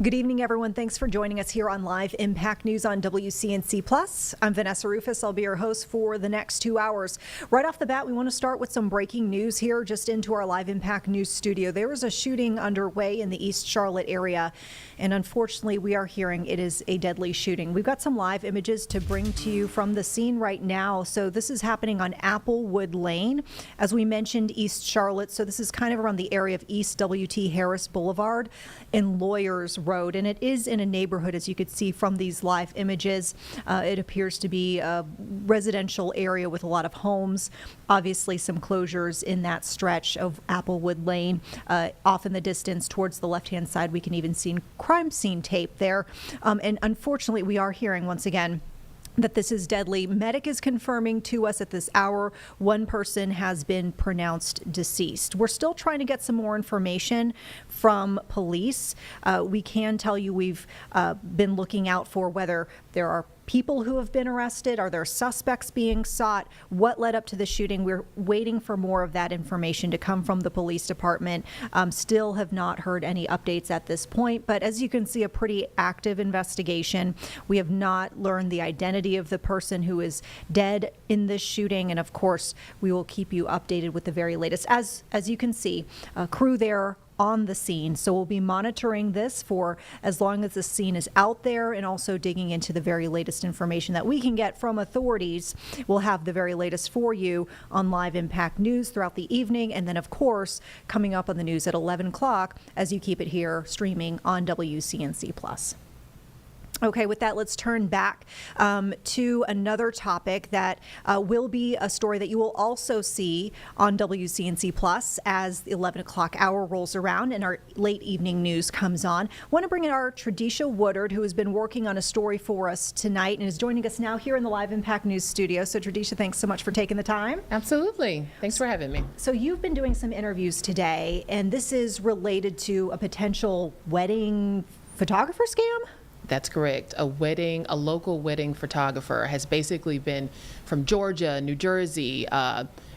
Good evening, everyone. Thanks for joining us here on Live Impact News on WCNC Plus. I'm Vanessa Rufus. I'll be your host for the next 2 hours. Right off the bat, we want to start with some breaking news here just into our Live Impact News studio. There is a shooting underway in the East Charlotte area, and unfortunately, we are hearing it is a deadly shooting. We've got some live images to bring to you from the scene right now. So this is happening on Applewood Lane, as we mentioned, East Charlotte. So this is kind of around the area of East W.T. Harris Boulevard and Lawyers road, and it is in a neighborhood, as you could see from these live images. It appears to be a residential area with a lot of homes. Obviously, some closures in that stretch of Applewood Lane. Off in the distance towards the left-hand side, we can even see crime scene tape there. And unfortunately, we are hearing once again that this is deadly. Medic is confirming to us at this hour one person has been pronounced deceased. We're still trying to get some more information from police. We can tell you we've been looking out for whether there are people who have been arrested. Are there suspects being sought? What led up to the shooting? We're waiting for more of that information to come from the police department. Still have not heard any updates at this point, but as you can see, a pretty active investigation. We have not learned the identity of the person who is dead in this shooting, and of course, we will keep you updated with the very latest. As you can see, a crew there on the scene. So we'll be monitoring this for as long as the scene is out there, and also digging into the very latest information that we can get from authorities. We'll have the very latest for you on Live Impact News throughout the evening, and then of course coming up on the news at 11 o'clock as you keep it here streaming on WCNC Plus. Okay, with that, let's turn back to another topic that will be a story that you will also see on WCNC Plus as the 11 o'clock hour rolls around and our late evening news comes on. I want to bring in our Tradisha Woodard, who has been working on a story for us tonight and is joining us now here in the Live Impact News studio. So Tradisha, thanks so much for taking the time. Absolutely. Thanks for having me. So you've been doing some interviews today, and this is related to a potential wedding photographer scam? That's correct. A local wedding photographer has basically been from Georgia, New Jersey,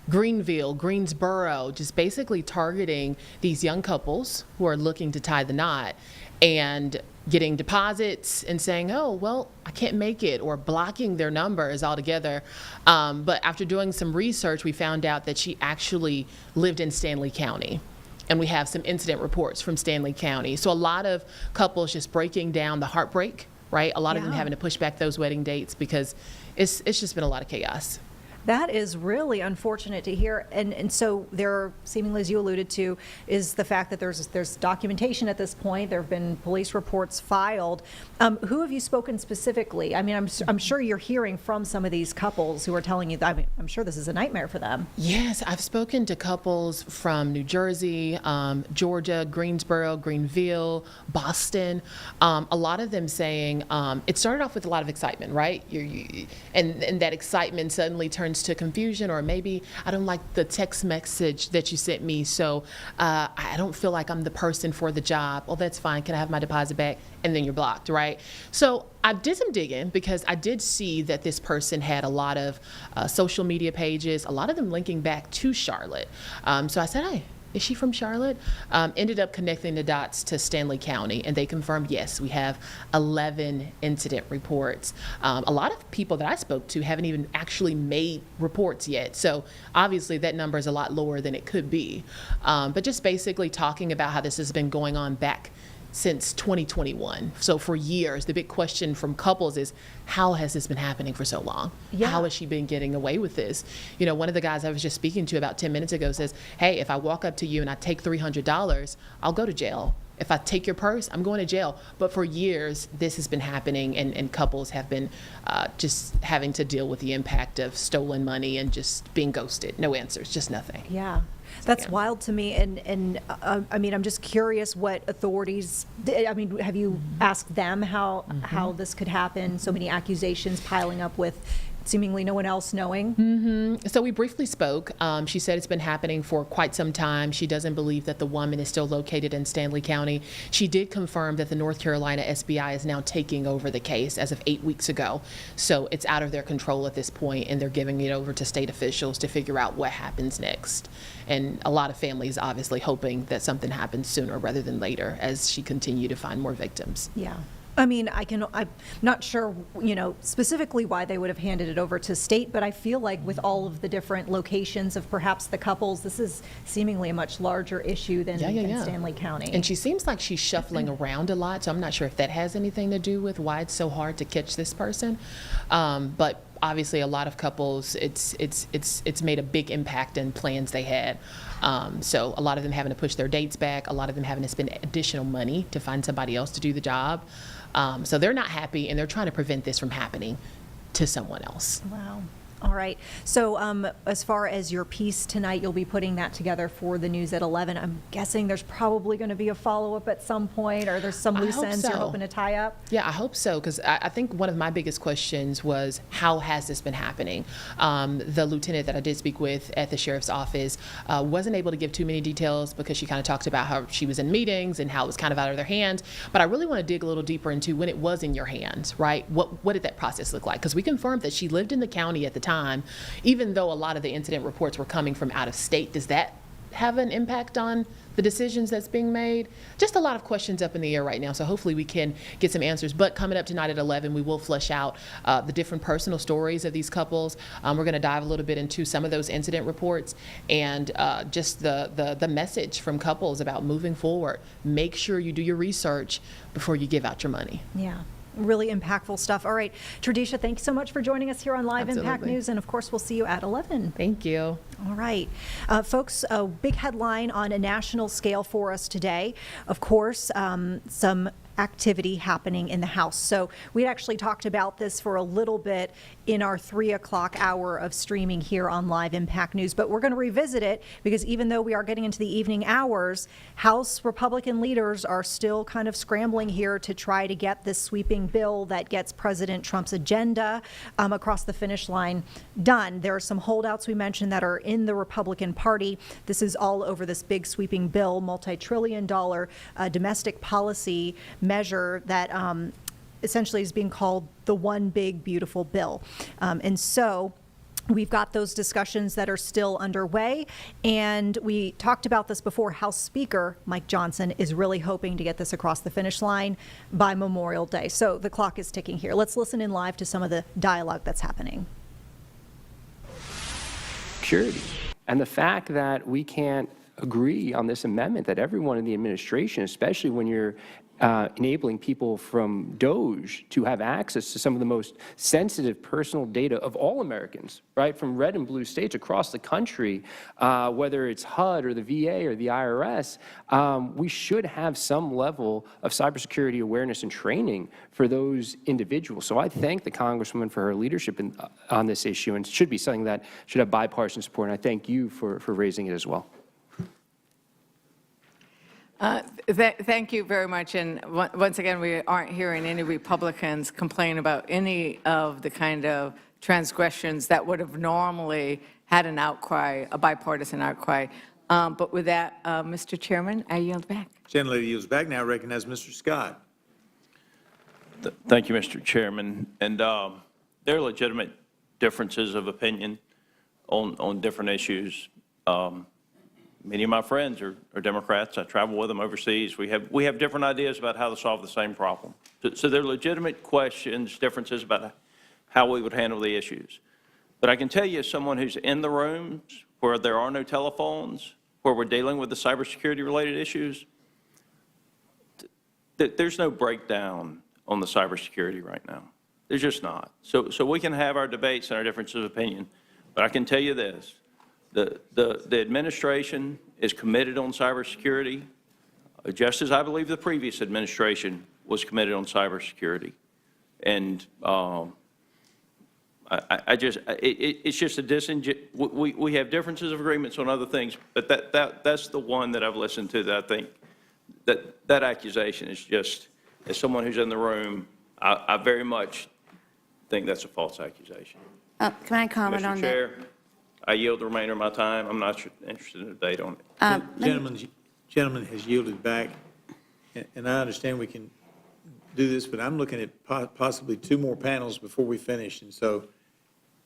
Greenville, Greensboro, just basically targeting these young couples who are looking to tie the knot and getting deposits and saying, oh, well, I can't make it, or blocking their numbers altogether. But after doing some research, we found out that she actually lived in Stanley County. And we have some incident reports from Stanley County. So a lot of couples just breaking down the heartbreak, right? A lot of them having to push back those wedding dates because it's just been a lot of chaos. That is really unfortunate to hear. And so there, seemingly, as you alluded to, is the fact that there's documentation at this point. There have been police reports filed. Who have you spoken specifically? I mean, I'm sure you're hearing from some of these couples who are telling you that, I mean, I'm sure this is a nightmare for them. Yes, I've spoken to couples from New Jersey, Georgia, Greensboro, Greenville, Boston. A lot of them saying it started off with a lot of excitement, right? And that excitement suddenly turns to confusion, or maybe I don't like the text message that you sent me, so I don't feel like I'm the person for the job. Oh, that's fine. Can I have my deposit back? And then you're blocked, right? So I did some digging because I did see that this person had a lot of social media pages, a lot of them linking back to Charlotte. So I said, hey, is she from Charlotte? Ended up connecting the dots to Stanley County, and they confirmed, yes, we have 11 incident reports. A lot of people that I spoke to haven't even actually made reports yet. So obviously that number is a lot lower than it could be. But just basically talking about how this has been going on back since 2021. So for years, the big question from couples is, how has this been happening for so long? Yeah. How has she been getting away with this? You know, one of the guys I was just speaking to about 10 minutes ago says, hey, if I walk up to you and I take $300, I'll go to jail. If I take your purse, I'm going to jail. But for years, this has been happening, and couples have been just having to deal with the impact of stolen money and just being ghosted. No answers, just nothing. Yeah. That's wild to me, and I mean, I'm just curious what authorities did. I mean, have you asked them how this could happen? So many accusations piling up with seemingly no one else knowing. So we briefly spoke. She said it's been happening for quite some time. She doesn't believe that the woman is still located in Stanley County. She did confirm that the North Carolina SBI is now taking over the case as of 8 weeks ago. So it's out of their control at this point, and they're giving it over to state officials to figure out what happens next. And a lot of families obviously hoping that something happens sooner rather than later as she continued to find more victims. Yeah. I mean, I'm not sure, specifically why they would have handed it over to state, but I feel like with all of the different locations of perhaps the couples, this is seemingly a much larger issue than Stanley County. And she seems like she's shuffling around a lot, so I'm not sure if that has anything to do with why it's so hard to catch this person. But obviously a lot of couples, it's made a big impact in plans they had. So a lot of them having to push their dates back, a lot of them having to spend additional money to find somebody else to do the job. So they're not happy, and they're trying to prevent this from happening to someone else. Wow. All right. So as far as your piece tonight, you'll be putting that together for the news at 11. I'm guessing there's probably going to be a follow-up at some point, or there's some loose ends you're hoping to tie up? Yeah, I hope so, because I think one of my biggest questions was, how has this been happening? The lieutenant that I did speak with at the sheriff's office wasn't able to give too many details, because she kind of talked about how she was in meetings and how it was kind of out of their hands. But I really want to dig a little deeper into when it was in your hands, right? What did that process look like? Because we confirmed that she lived in the county at the time, even though a lot of the incident reports were coming from out of state. Does that have an impact on the decisions that's being made? Just a lot of questions up in the air right now, so hopefully we can get some answers. But coming up tonight at 11, we will flesh out the different personal stories of these couples. We're going to dive a little bit into some of those incident reports, and just the message from couples about moving forward. Make sure you do your research before you give out your money. Yeah. Really impactful stuff. All right, Tradisha, thank you so much for joining us here on Live Impact Absolutely. News, and of course, we'll see you at 11. Thank you. All right. Folks, a big headline on a national scale for us today. Of course, some activity happening in the House. So we actually talked about this for a little bit in our 3 o'clock hour of streaming here on Live Impact News, but we're going to revisit it, because even though we are getting into the evening hours, House Republican leaders are still kind of scrambling here to try to get this sweeping bill that gets President Trump's agenda across the finish line done. There are some holdouts we mentioned that are in the Republican Party. This is all over this big sweeping bill, multi-trillion-dollar domestic policy measure that essentially is being called the One Big Beautiful Bill. And so we've got those discussions that are still underway, and we talked about this before. House Speaker Mike Johnson is really hoping to get this across the finish line by Memorial Day. So the clock is ticking here. Let's listen in live to some of the dialogue that's happening. Security. And the fact that we can't agree on this amendment, that everyone in the administration, especially when you're enabling people from DOJ to have access to some of the most sensitive personal data of all Americans, right, from red and blue states across the country, whether it's HUD or the VA or the IRS, we should have some level of cybersecurity awareness and training for those individuals. So I thank the Congresswoman for her leadership on this issue, and it should be something that should have bipartisan support, and I thank you for raising it as well. Thank you very much. And once again, we aren't hearing any Republicans complain about any of the kind of transgressions that would have normally had an outcry, a bipartisan outcry. But with that, Mr. Chairman, I yield back. Gentlelady yields back. Now I recognize Mr. Scott. Thank you, Mr. Chairman. And there are legitimate differences of opinion on different issues. Many of my friends are Democrats. I travel with them overseas. We have different ideas about how to solve the same problem. So there are legitimate questions, differences about how we would handle the issues. But I can tell you, as someone who's in the rooms where there are no telephones, where we're dealing with the cybersecurity-related issues, there's no breakdown on the cybersecurity right now. There's just not. So we can have our debates and our differences of opinion, but I can tell you this. The administration is committed on cybersecurity, just as I believe the previous administration was committed on cybersecurity. And it's just a we have differences of agreements on other things, but that's the one that I've listened to that I think that accusation is just, as someone who's in the room, I very much think that's a false accusation. Can I comment on Mr. that? Chair, I yield the remainder of my time. I'm not interested in a debate on it. Gentleman has yielded back, and I understand we can do this, but I'm looking at possibly 2 more panels before we finish, and so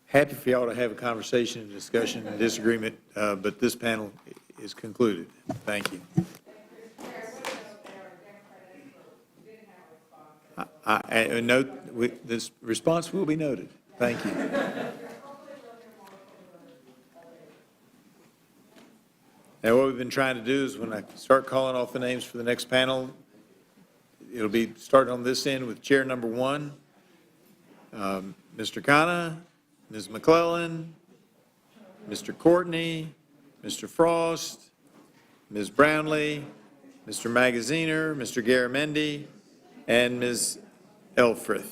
happy for y'all to have a conversation and discussion and disagreement, but this panel is concluded. Thank you. I note this response will be noted. Thank you. Now, what we've been trying to do is when I start calling off the names for the next panel, it'll be starting on this end with chair number 1, Mr. Khanna, Ms. McClellan, Mr. Courtney, Mr. Frost, Ms. Brownlee, Mr. Magaziner, Mr. Garamendi, and Ms. Elfrith.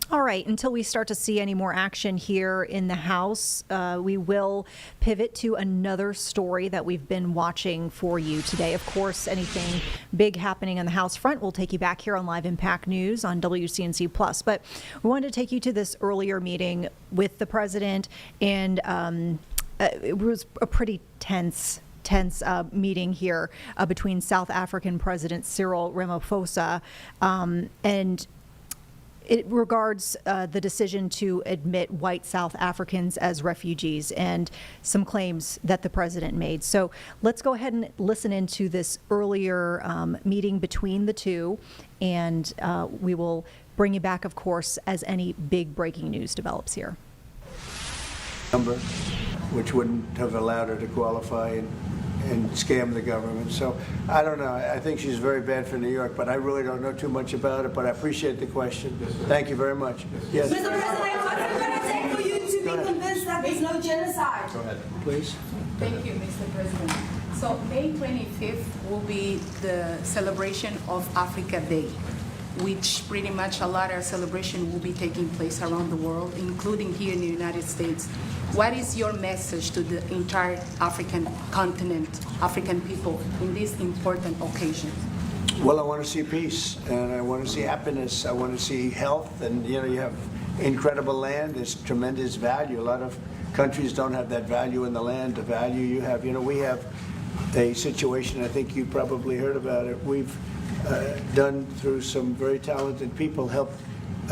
All right, until we start to see any more action here in the House, we will pivot to another story that we've been watching for you today. Of course, anything big happening on the House front, we'll take you back here on Live Impact News on WCNC Plus. But we wanted to take you to this earlier meeting with the president, and it was a pretty tense meeting here between South African President Cyril Ramaphosa and it regards the decision to admit white South Africans as refugees and some claims that the president made. So let's go ahead and listen into this earlier meeting between the two, and we will bring you back, of course, as any big breaking news develops here. Number, which wouldn't have allowed her to qualify and scam the government. So I don't know. I think she's very bad for New York, but I really don't know too much about it. But I appreciate the question. Thank you very much. Yes. Mr. President, what's it going to take for you to be convinced that there's no genocide? Go ahead, please. Thank you, Mr. President. So May 25th will be the celebration of Africa Day, which pretty much a lot of celebration will be taking place around the world, including here in the United States. What is your message to the entire African continent, African people, in this important occasion? Well, I want to see peace, and I want to see happiness. I want to see health, and you have incredible land. There's tremendous value. A lot of countries don't have that value in the land, the value you have. We have a situation, I think you probably heard about it. We've done through some very talented people, helped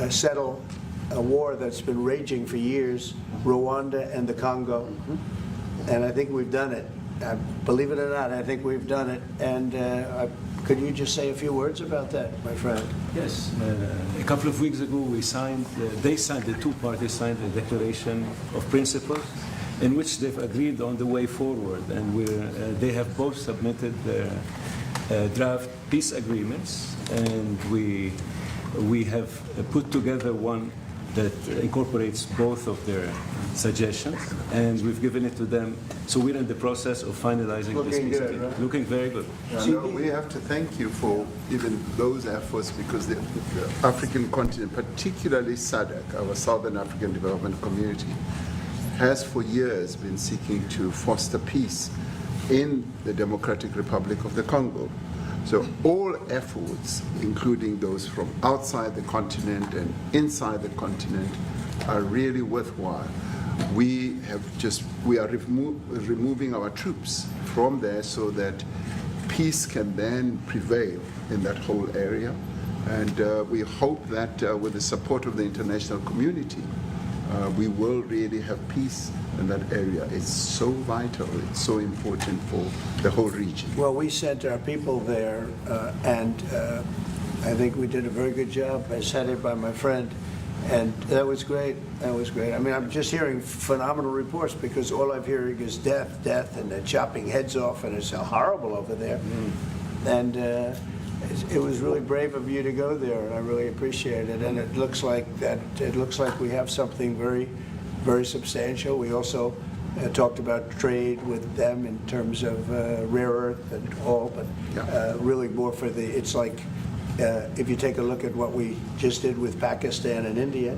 settle a war that's been raging for years, Rwanda and the Congo. And I think we've done it. Believe it or not, I think we've done it. And could you just say a few words about that, my friend? Yes. A couple of weeks ago, the two parties signed a declaration of principles in which they've agreed on the way forward. And they have both submitted their draft peace agreements, and we have put together one that incorporates both of their suggestions, and we've given it to them. So we're in the process of finalizing this peace agreement. Right? Looking very good. We have to thank you for even those efforts, because the African continent, particularly SADC, our Southern African Development Community, has for years been seeking to foster peace in the Democratic Republic of the Congo. So all efforts, including those from outside the continent and inside the continent, are really worthwhile. We are removing our troops from there so that peace can then prevail in that whole area. And we hope that with the support of the international community, we will really have peace in that area. It's so vital, it's so important for the whole region. Well, we sent our people there, and I think we did a very good job, as headed by my friend, and that was great. That was great. I mean, I'm just hearing phenomenal reports, because all I'm hearing is death, and they're chopping heads off, and it's horrible over there. And it was really brave of you to go there, and I really appreciate it. And it looks like we have something very, very substantial. We also talked about trade with them in terms of rare earth and all, but really more for it's like if you take a look at what we just did with Pakistan and India,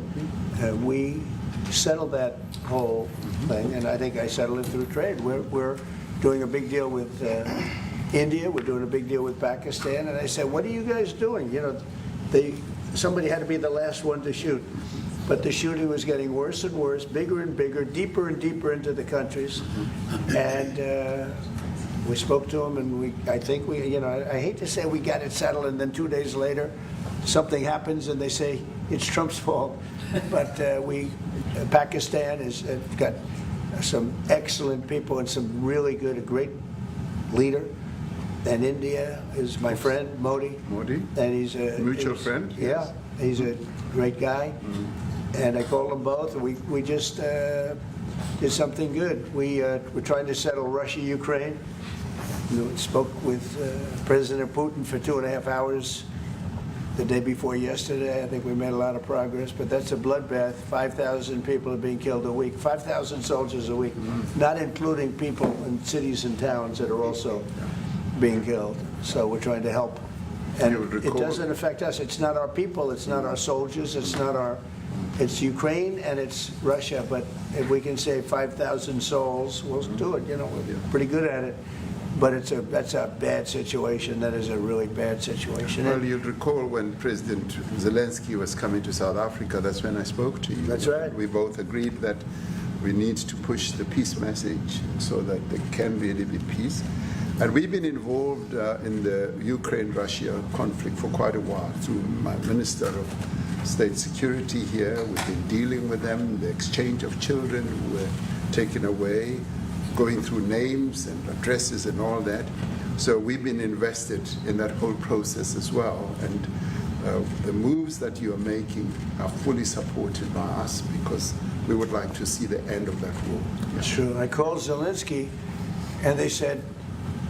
we settled that whole thing, and I think I settled it through trade. We're doing a big deal with India, we're doing a big deal with Pakistan, and I said, what are you guys doing? Somebody had to be the last one to shoot. But the shooting was getting worse and worse, bigger and bigger, deeper and deeper into the countries. And we spoke to them, and I think I hate to say we got it settled, and then 2 days later, something happens, and they say it's Trump's fault. But Pakistan has got some excellent people and some really good, a great leader. And India is my friend, Modi. Modi? And he's a... Mutual friend? Yeah, he's a great guy. And I called them both, and we just did something good. We're trying to settle Russia, Ukraine. We spoke with President Putin for 2.5 hours the day before yesterday. I think we made a lot of progress, but that's a bloodbath. 5,000 people are being killed a week, 5,000 soldiers a week, not including people in cities and towns that are also being killed. So we're trying to help. And it doesn't affect us. It's not our people, it's not our soldiers, it's Ukraine and it's Russia, but if we can save 5,000 souls, we'll do it. You know, we're pretty good at it. But that's a bad situation. That is a really bad situation. Well, you'll recall when President Zelensky was coming to South Africa, that's when I spoke to you. That's right. We both agreed that we need to push the peace message so that there can really be peace. And we've been involved in the Ukraine-Russia conflict for quite a while through my Minister of State Security here. We've been dealing with them, the exchange of children who were taken away, going through names and addresses and all that. So we've been invested in that whole process as well. And the moves that you are making are fully supported by us because we would like to see the end of that war. That's true. I called Zelensky, and they said,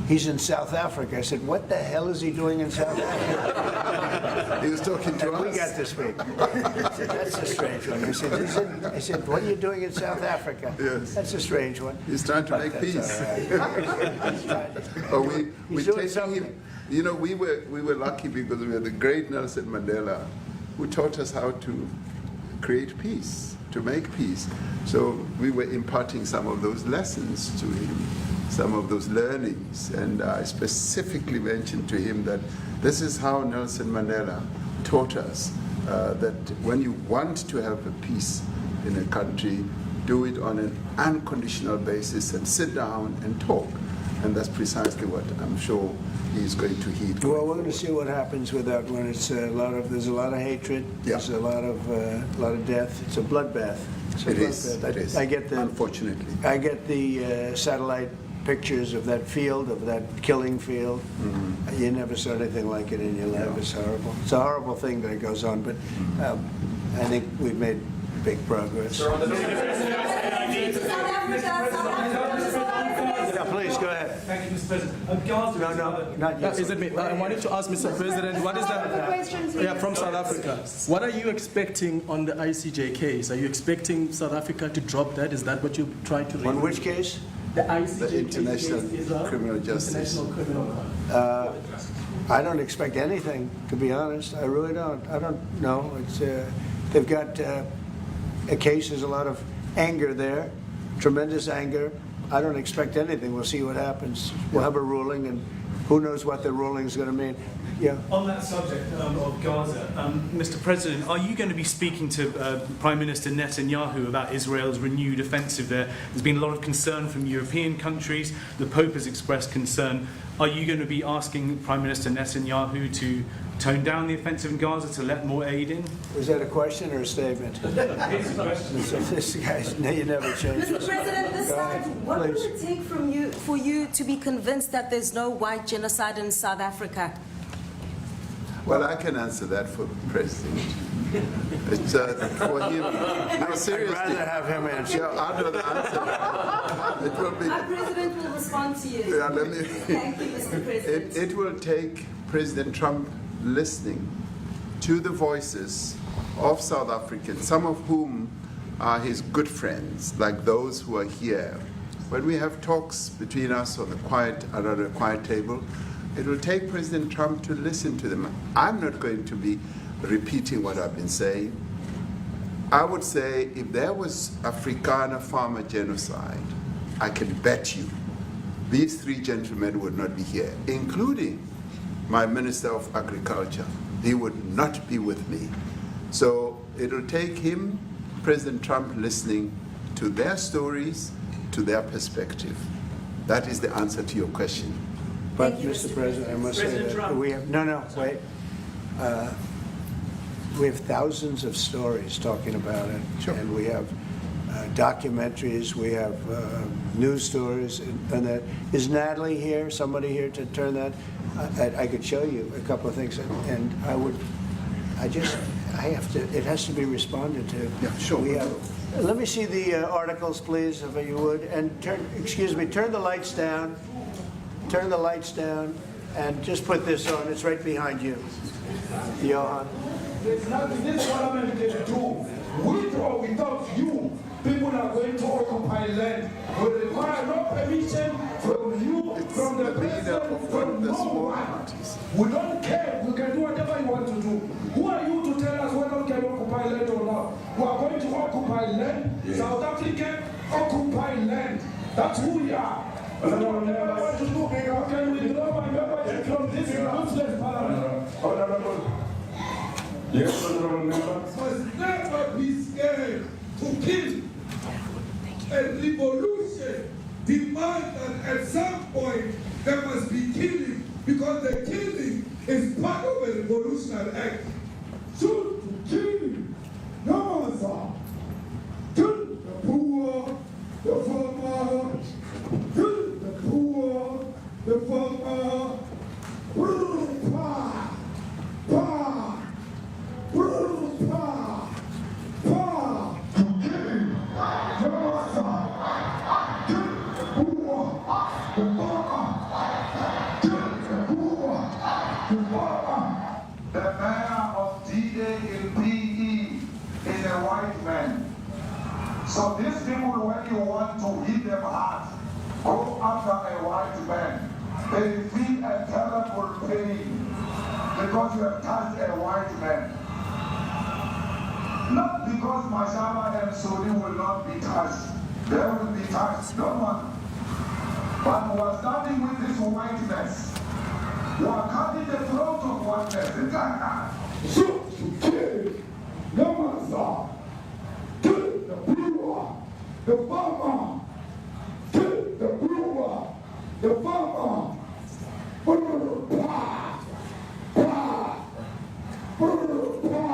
he's in South Africa. I said, what the hell is he doing in South Africa? He was talking to us. We got to speak. I said, that's a strange one. I said, what are you doing in South Africa? Yes. That's a strange one. He's trying to make peace. We taking him. You know, we were lucky because we had the great Nelson Mandela, who taught us how to create peace, to make peace. So we were imparting some of those lessons to him, some of those learnings, and I specifically mentioned to him that this is how Nelson Mandela taught us that when you want to have a peace in a country, do it on an unconditional basis and sit down and talk. And that's precisely what I'm sure he's going to heed. Well, we're going to see what happens with that one. It's there's a lot of hatred. Yeah. There's a lot of death. It's a bloodbath. It is. Unfortunately. I get the satellite pictures of that field, of that killing field. Mm-hmm. You never saw anything like it in your life. It's horrible. It's a horrible thing that goes on, but I think we've made big progress. Yeah, please, go ahead. Thank you, Mr. President. Gaza No, not yet. Is it me? I wanted to ask Mr. President, what is that? Yeah, from South Africa. What are you expecting on the ICJ case? Are you expecting South Africa to drop that? Is that what you try to read? On which case? The ICJ The International case Criminal Justice. International Criminal Court. I don't expect anything, to be honest. I really don't. I don't know. It's they've got a case. There's a lot of anger there, tremendous anger. I don't expect anything. We'll see what happens. We'll have a ruling, and who knows what the ruling is going to mean. Yeah. On that subject of Gaza, Mr. President, are you going to be speaking to Prime Minister Netanyahu about Israel's renewed offensive there? There's been a lot of concern from European countries. The Pope has expressed concern. Are you going to be asking Prime Minister Netanyahu to tone down the offensive in Gaza, to let more aid in? Was that a question or a statement? It's a question. This guy's, you never change. Mr. President, this time, what will it take for you to be convinced that there's no white genocide in South Africa? Well, I can answer that for the President. It's for him. No, seriously. I'd rather have him answer. Yeah, I'd rather answer. It will be. Our president will respond to you. Yeah, let me. Thank you, Mr. President. It will take President Trump listening to the voices of South Africans, some of whom are his good friends, like those who are here. When we have talks between us on around a quiet table, it will take President Trump to listen to them. I'm not going to be repeating what I've been saying. I would say if there was Afrikaner farmer genocide, I can bet you these three gentlemen would not be here, including my Minister of Agriculture. He would not be with me. So it'll take him, President Trump, listening to their stories, to their perspective. That is the answer to your question. But, Mr. President, I must say that we have, wait. We have thousands of stories talking about it, and we have documentaries, we have news stories, and that. Is Natalie here, somebody here to turn that? I could show you a couple of things, and I have to, it has to be responded to. Yeah, sure. Let me see the articles, please, if you would, and turn the lights down, and just put this on, it's right behind you. Johan. There's nothing this parliament can do. With or without you, people are going to occupy land. We require no permission from you, from the president, from no one. We don't care. We can do whatever you want to do. Who are you to tell us whether we can occupy land or not? We are going to occupy land. Yeah. South African occupy land. That's who we are. We don't want to do. Can we withdraw my membership from this useless parliament? Yes, honorable member. Must never be scared to kill. And revolution demands that at some point there must be killing, because the killing is part of a revolutionary act. Shoot to kill. No answer. Kill the poor, the farmer. Kill the poor, the farmer. Pa, pa. The mayor of D-Day in PE is a white man. So these people, when you want to hit them hard, go after a white man. They feel a terrible pain because you have touched a white man. Not because Mashaba and Sodi will not be touched. They will be touched, no one. But we are starting with this whiteness. We are cutting the throat of whiteness. Shoot to kill. No answer. Kill the brewer, the farmer. Kill the brewer, the farmer. Pa, pa, pa.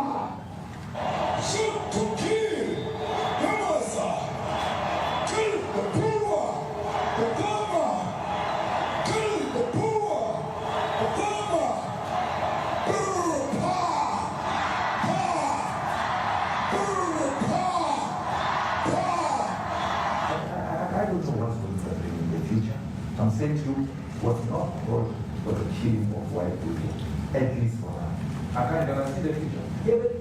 Shoot to kill. No answer. Kill the brewer, the farmer. Kill the brewer, the farmer. I don't know what's going to happen in the future. I'm saying to you, was not God for the killing of white people, at least for now. I can't guarantee the future. Yeah, but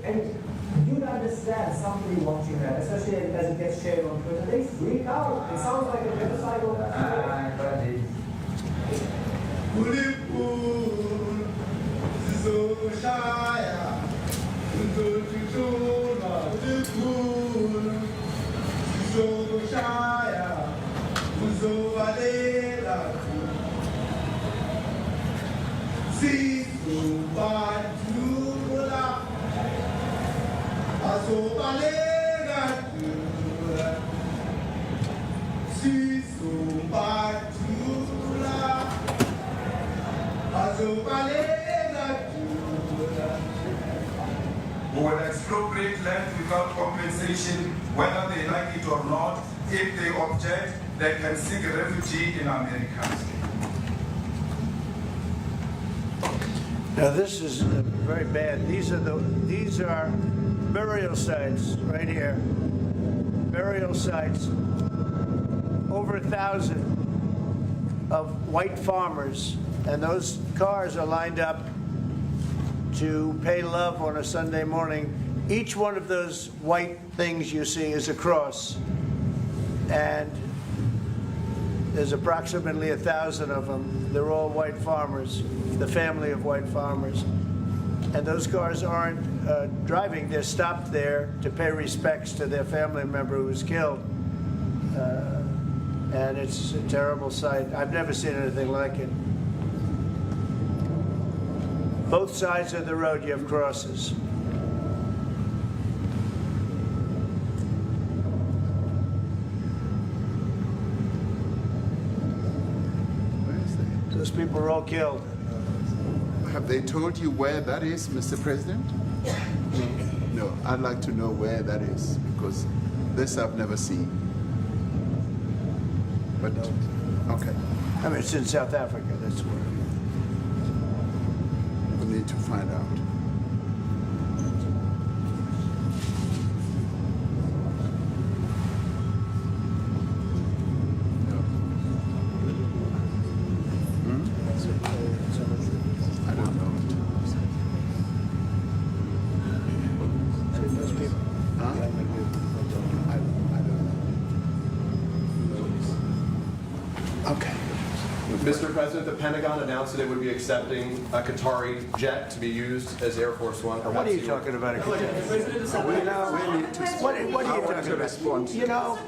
you don't understand somebody watching that, especially as it gets shared on Twitter. They freak out. It sounds like a genocidal. But it's who will expropriate land without compensation, whether they like it or not. If they object, they can seek refugee in America. Now this is very bad. These are burial sites right here. Burial sites. Over 1,000 of white farmers, and those cars are lined up to pay love on a Sunday morning. Each one of those white things you see is a cross, and there's approximately 1,000 of them. They're all white farmers, the family of white farmers. And those cars aren't driving, they're stopped there to pay respects to their family member who was killed. And it's a terrible sight. I've never seen anything like it. Both sides of the road, you have crosses. Those people were all killed. Have they told you where that is, Mr. President? No, I'd like to know where that is, because This I've never seen. But, okay, I mean, it's in South Africa, that's where. we'll need to find out. I don't know. Huh? I don't know. Okay. Mr. President, the Pentagon announced that it would be accepting a Qatari jet to be used as Air Force One. What are you talking about? We need to. What are you talking about? You know,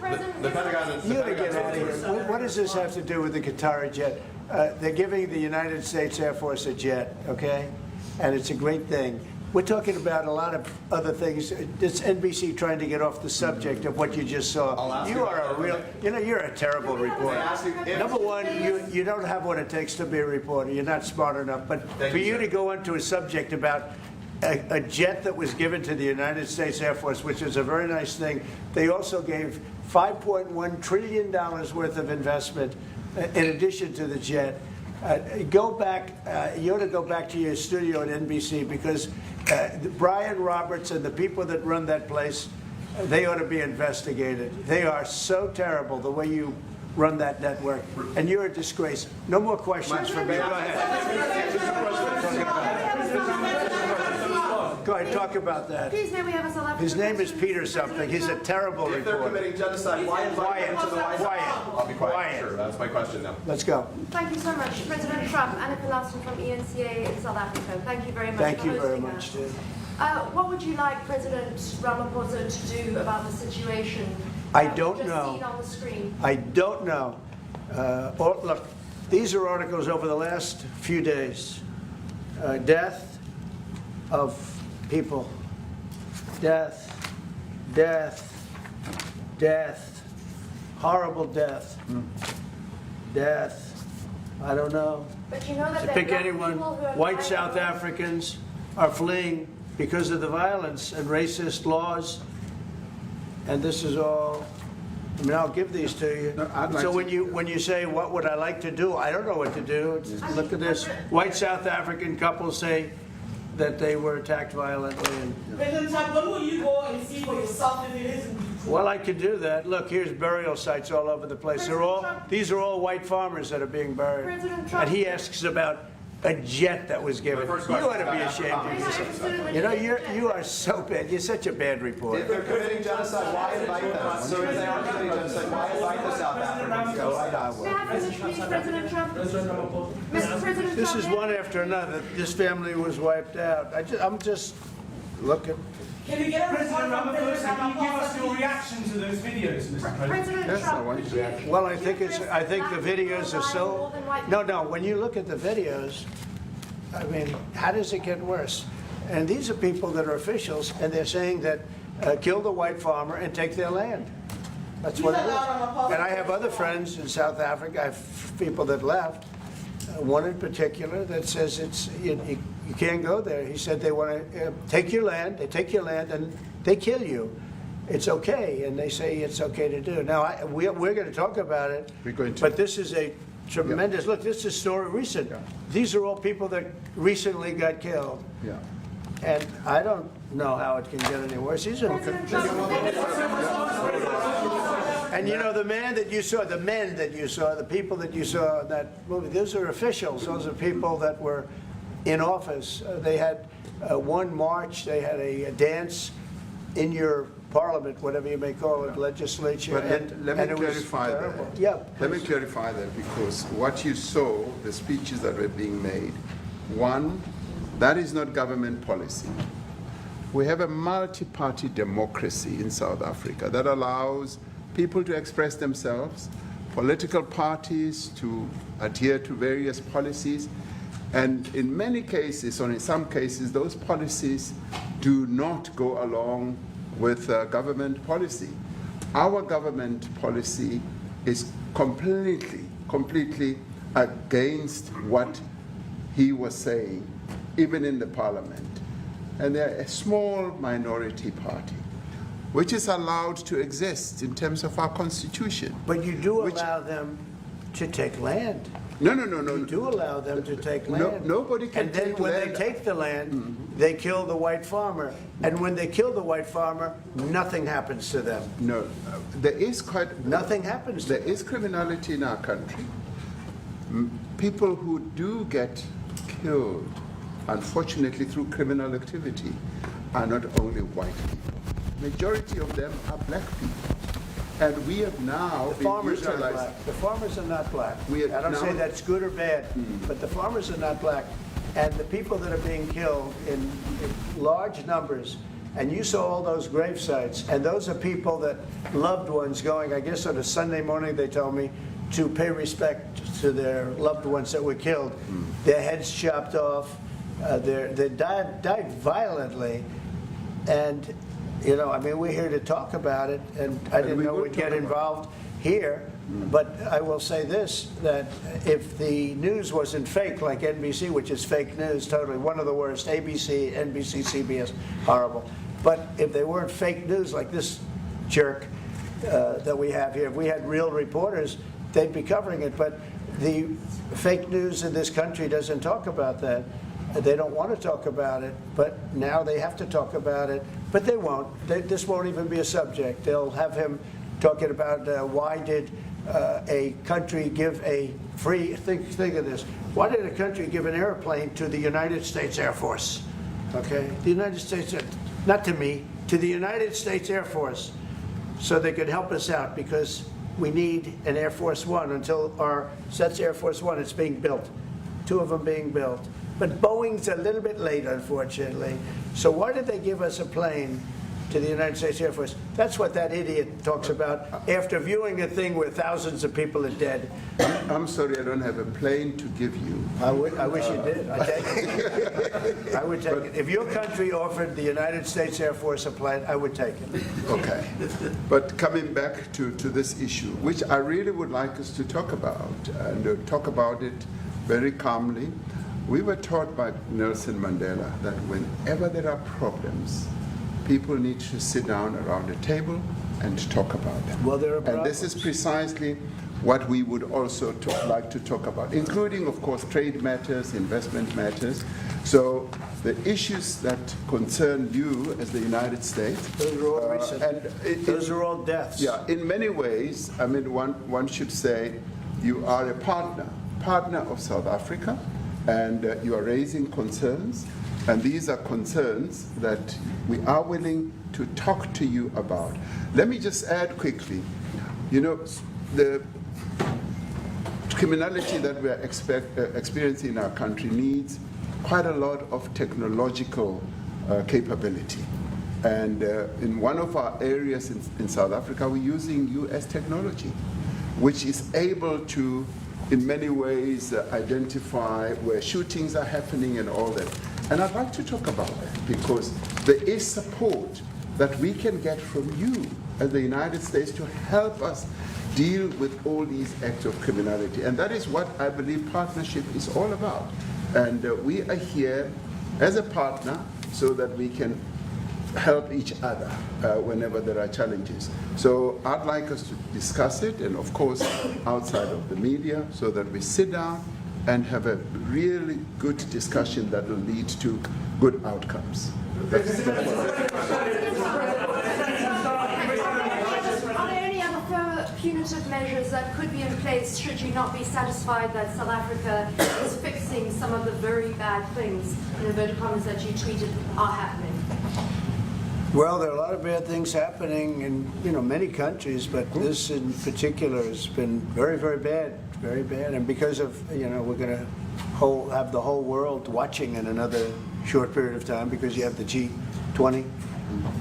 The Pentagon. you gotta get out of here. What does this have to do with the Qatari jet? They're giving the United States Air Force a jet, okay? And it's a great thing. We're talking about a lot of other things. It's NBC trying to get off the subject of what you just saw. You are a real, you're a terrible reporter. Number one, you don't have what it takes to be a reporter. You're not smart enough. But for you to go into a subject about a jet that was given to the United States Air Force, which is a very nice thing. They also gave $5.1 trillion worth of investment in addition to the jet. Go back, you ought to go back to your studio at NBC because Brian Roberts and the people that run that place, they ought to be investigated. They are so terrible the way you run that network, and you're a disgrace. No more questions for me. Go ahead. Go ahead, talk about that. Please, may we have a South African His name is Peter something. He's a terrible If they're reporter. committing genocide, why invite them to the White House? I'll be quiet. Sure, that's my question now. Let's go. Thank you so much. President Trump, Annika Larson from ENCA in South Africa. Thank you very much Thank for you very hosting much, us. dude. What would you like President Ramaphosa to do about the situation I that don't we've just know. seen on the screen? I don't know. Look, these are articles over the last few days. Death of people. Death, death, death, horrible death. Death, I don't know. But you know that To there pick are anyone, people who are white dying South alone. Africans are fleeing because of the violence and racist laws. And this is all, I mean, I'll give these to you. No, I'd like So to- when you say, what would I like to do? I don't know what to do. Look at this. White South African couples say that they were attacked violently. And, President Trump, when will you go and see for yourself if it isn't true? well, I could do that. Look, here's burial sites all over the place. These are all white farmers that are being buried. President Trump- And he asks about a jet that was given. You ought to be ashamed of yourself. You know, you are so bad. You're such a bad If reporter. they're committing genocide, why invite them? So if they are committing genocide, why invite the South Africans? May I finish, please, President Trump? Mr. President This Trump, is one after another. This family was wiped out. I'm just looking. Can we get a report President from President Ramaphosa, can you give us your Ramaphosa? reaction to those videos, Mr. President? President Yes, I Trump, want could to you- react. Well, I think the videos are so. No, when you look at the videos, I mean, how does it get worse? And these are people that are officials, and they're saying that kill the white farmer and take their land. That's what it is. And I have other friends in South Africa. I have people that left. One in particular that says you can't go there. He said they want to take your land. They take your land and they kill you. It's okay, and they say it's okay to do. Now we're going to talk about it. We're going to. But this is a tremendous look. This is story recent. These are all people that recently got killed. Yeah. And I don't know how it can get any worse. These are. And you know, the men that you saw, the people that you saw in that movie, those are officials. Those are people that were in office. They had one march, they had a dance in your parliament, whatever you may call it, legislature. But let me and it was clarify terrible. that. Yeah. Let me clarify that because what you saw, the speeches that were being made, one, that is not government policy. We have a multi-party democracy in South Africa that allows people to express themselves, political parties to adhere to various policies, and in many cases, or in some cases, those policies do not go along with government policy. Our government policy is completely against what he was saying, even in the parliament. And they're a small minority party. which is allowed to exist in terms of our Constitution. But you do allow them to take land. No. You do allow them to take No, land. nobody can And then take when land. they take the land, they kill the white farmer. And when they kill the white farmer, nothing happens to them. No, there is Nothing happens to There them. is criminality in our country. People who do get killed, unfortunately through criminal activity, are not only white people. Majority of them are black people. And we have now The been farmers are utilized. black. The farmers are not black. We have I don't say now- that's good or bad, but the farmers are not black. And the people that are being killed in large numbers, and you saw all those grave sites, and those are people that loved ones going, I guess on a Sunday morning, they told me, to pay respect to their loved ones that were killed. Their heads chopped off, they died violently. And, you know, I mean, we're here to talk about it, and I didn't know we'd get involved here. But I will say this, that if the news wasn't fake, like NBC, which is fake news, totally, one of the worst, ABC, NBC, CBS, horrible. But if they weren't fake news like this jerk that we have here, if we had real reporters, they'd be covering it. But the fake news in this country doesn't talk about that. They don't want to talk about it, but now they have to talk about it. But they won't. This won't even be a subject. They'll have him talking about why did a country give a free, think of this, why did a country give an airplane to the United States Air Force? Okay, the United States, not to me, to the United States Air Force, so they could help us out, because we need an Air Force One until that's Air Force One, it's being built, 2 of them being built. But Boeing's a little bit late, unfortunately. So why did they give us a plane to the United States Air Force? That's what that idiot talks about after viewing a thing where thousands of people are dead. I'm sorry, I don't have a plane to give you. I wish you did. I take it. I would take it. If your country offered the United States Air Force a plane, I would take it. Okay. But coming back to this issue, which I really would like us to talk about, and talk about it very calmly. We were taught by Nelson Mandela that whenever there are problems, people need to sit down around a table and talk about them. Well, there are and this is precisely what we would also like to talk about, including, of course, trade matters, investment matters. So the issues that concern you as the United States. Those are all recent. Those are all deaths. Yeah, in many ways, I mean, one should say you are a partner of South Africa, and you are raising concerns. And these are concerns that we are willing to talk to you about. Let me just add quickly, you know, the criminality that we are experiencing in our country needs quite a lot of technological capability. And in one of our areas in South Africa, we're using US technology, which is able to, in many ways, identify where shootings are happening and all that. And I'd like to talk about that, because there is support that we can get from you as the United States to help us deal with all these acts of criminality. And that is what I believe partnership is all about. And we are here as a partner so that we can help each other whenever there are challenges. So I'd like us to discuss it, and of course outside of the media, so that we sit down and have a really good discussion that will lead to good outcomes. Are there any other further punitive measures that could be in place should you not be satisfied that South Africa is fixing some of the very bad things, in inverted commas, that you tweeted are happening? Well, there are a lot of bad things happening in many countries, but this in particular has been very, very bad, very bad. And because of, we're going to have the whole world watching in another short period of time, because you have the G20,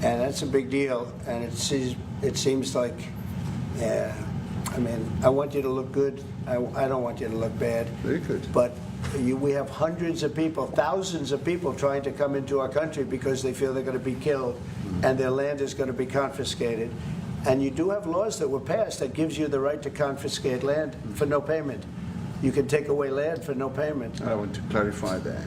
and that's a big deal. And it seems like, I want you to look good. I don't want you to look bad. Very good. But we have hundreds of people, thousands of people trying to come into our country because they feel they're going to be killed and their land is going to be confiscated. And you do have laws that were passed that gives you the right to confiscate land for no payment. You can take away land for no payment. I want to clarify that,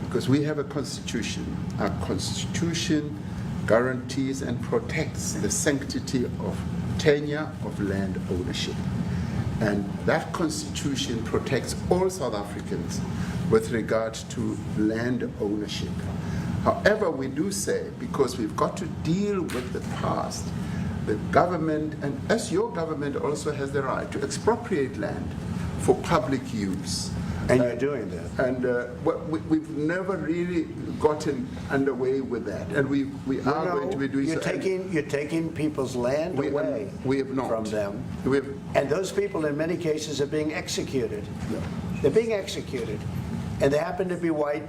because we have a constitution. Our constitution guarantees and protects the sanctity of tenure of land ownership. And that Constitution protects all South Africans with regard to land ownership. However, we do say, because we've got to deal with the past, the government, and as your government also has the right to expropriate land for public use. And you're doing that. And we've never really gotten underway with that, and we are going to be doing you're so. You're taking people's land away we have not. from them. We have, and those people, in many cases, are being executed. No. They're being executed. And they happen to be white,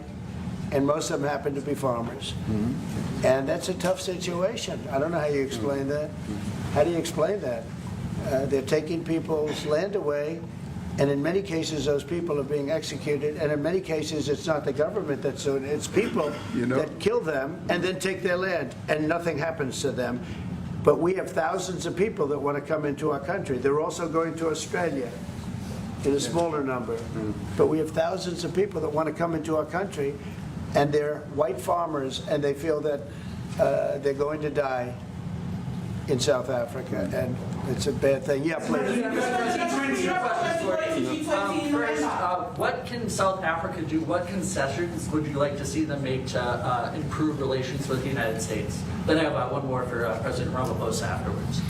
and most of them happen to be farmers. Mm-hmm. And that's a tough situation. I don't know how you explain that. How do you explain that? They're taking people's land away, and in many cases, those people are being executed. And in many cases, it's not the government that's doing it. It's people that kill them and then take their land, and nothing happens to them. But we have thousands of people that want to come into our country. They're also going to Australia in a smaller number. But we have thousands of people that want to come into our country, and they're white farmers, and they feel that they're going to die in South Africa, and it's a bad thing. Yeah, please. First, what can South Africa do? What concessions would you like to see them make to improve relations with the United States? Then I have one more for President Ramaphosa afterwards.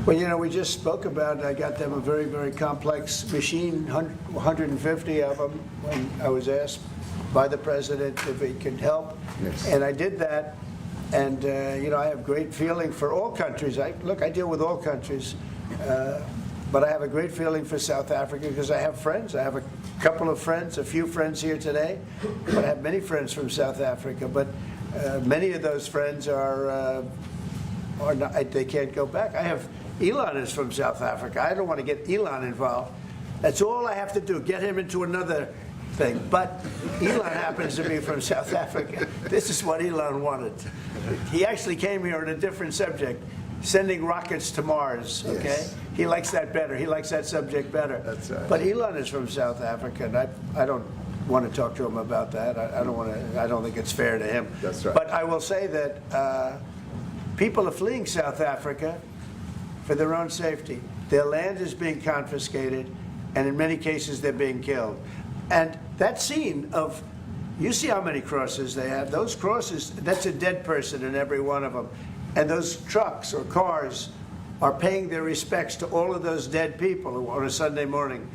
Well, you know, we just spoke about, I got them a very, very complex machine, 150 of them, when I was asked by the president if he could help. Yes. And I did that. And, you know, I have great feeling for all countries. Look, I deal with all countries. But I have a great feeling for South Africa because I have friends. I have a couple of friends, a few friends here today. But I have many friends from South Africa. But many of those friends are not, they can't go back. I have, Elon is from South Africa. I don't want to get Elon involved. That's all I have to do, get him into another thing. But Elon happens to be from South Africa. This is what Elon wanted. He actually came here on a different subject, sending rockets to Mars, okay? Yes. He likes that better. He likes that subject better. That's right. But Elon is from South Africa, and I don't want to talk to him about that. I don't want to. I don't think it's fair to him. That's right. But I will say that people are fleeing South Africa for their own safety. Their land is being confiscated, and in many cases they're being killed. And that scene of, you see how many crosses they have. Those crosses, that's a dead person in every one of them. And those trucks or cars are paying their respects to all of those dead people on a Sunday morning.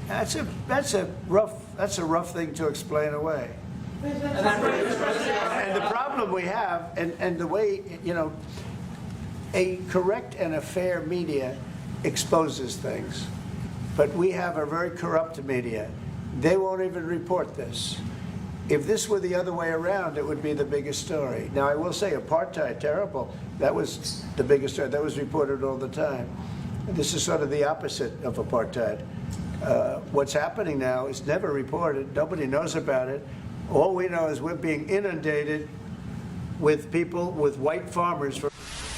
That's a rough thing to explain away. And the problem we have, and the way, you know, a correct and a fair media exposes things. But we have a very corrupt media. They won't even report this. If this were the other way around, it would be the biggest story. Now, I will say apartheid, terrible. That was the biggest story. That was reported all the time. This is sort of the opposite of apartheid. What's happening now is never reported. Nobody knows about it. All we know is we're being inundated with people, with white farmers.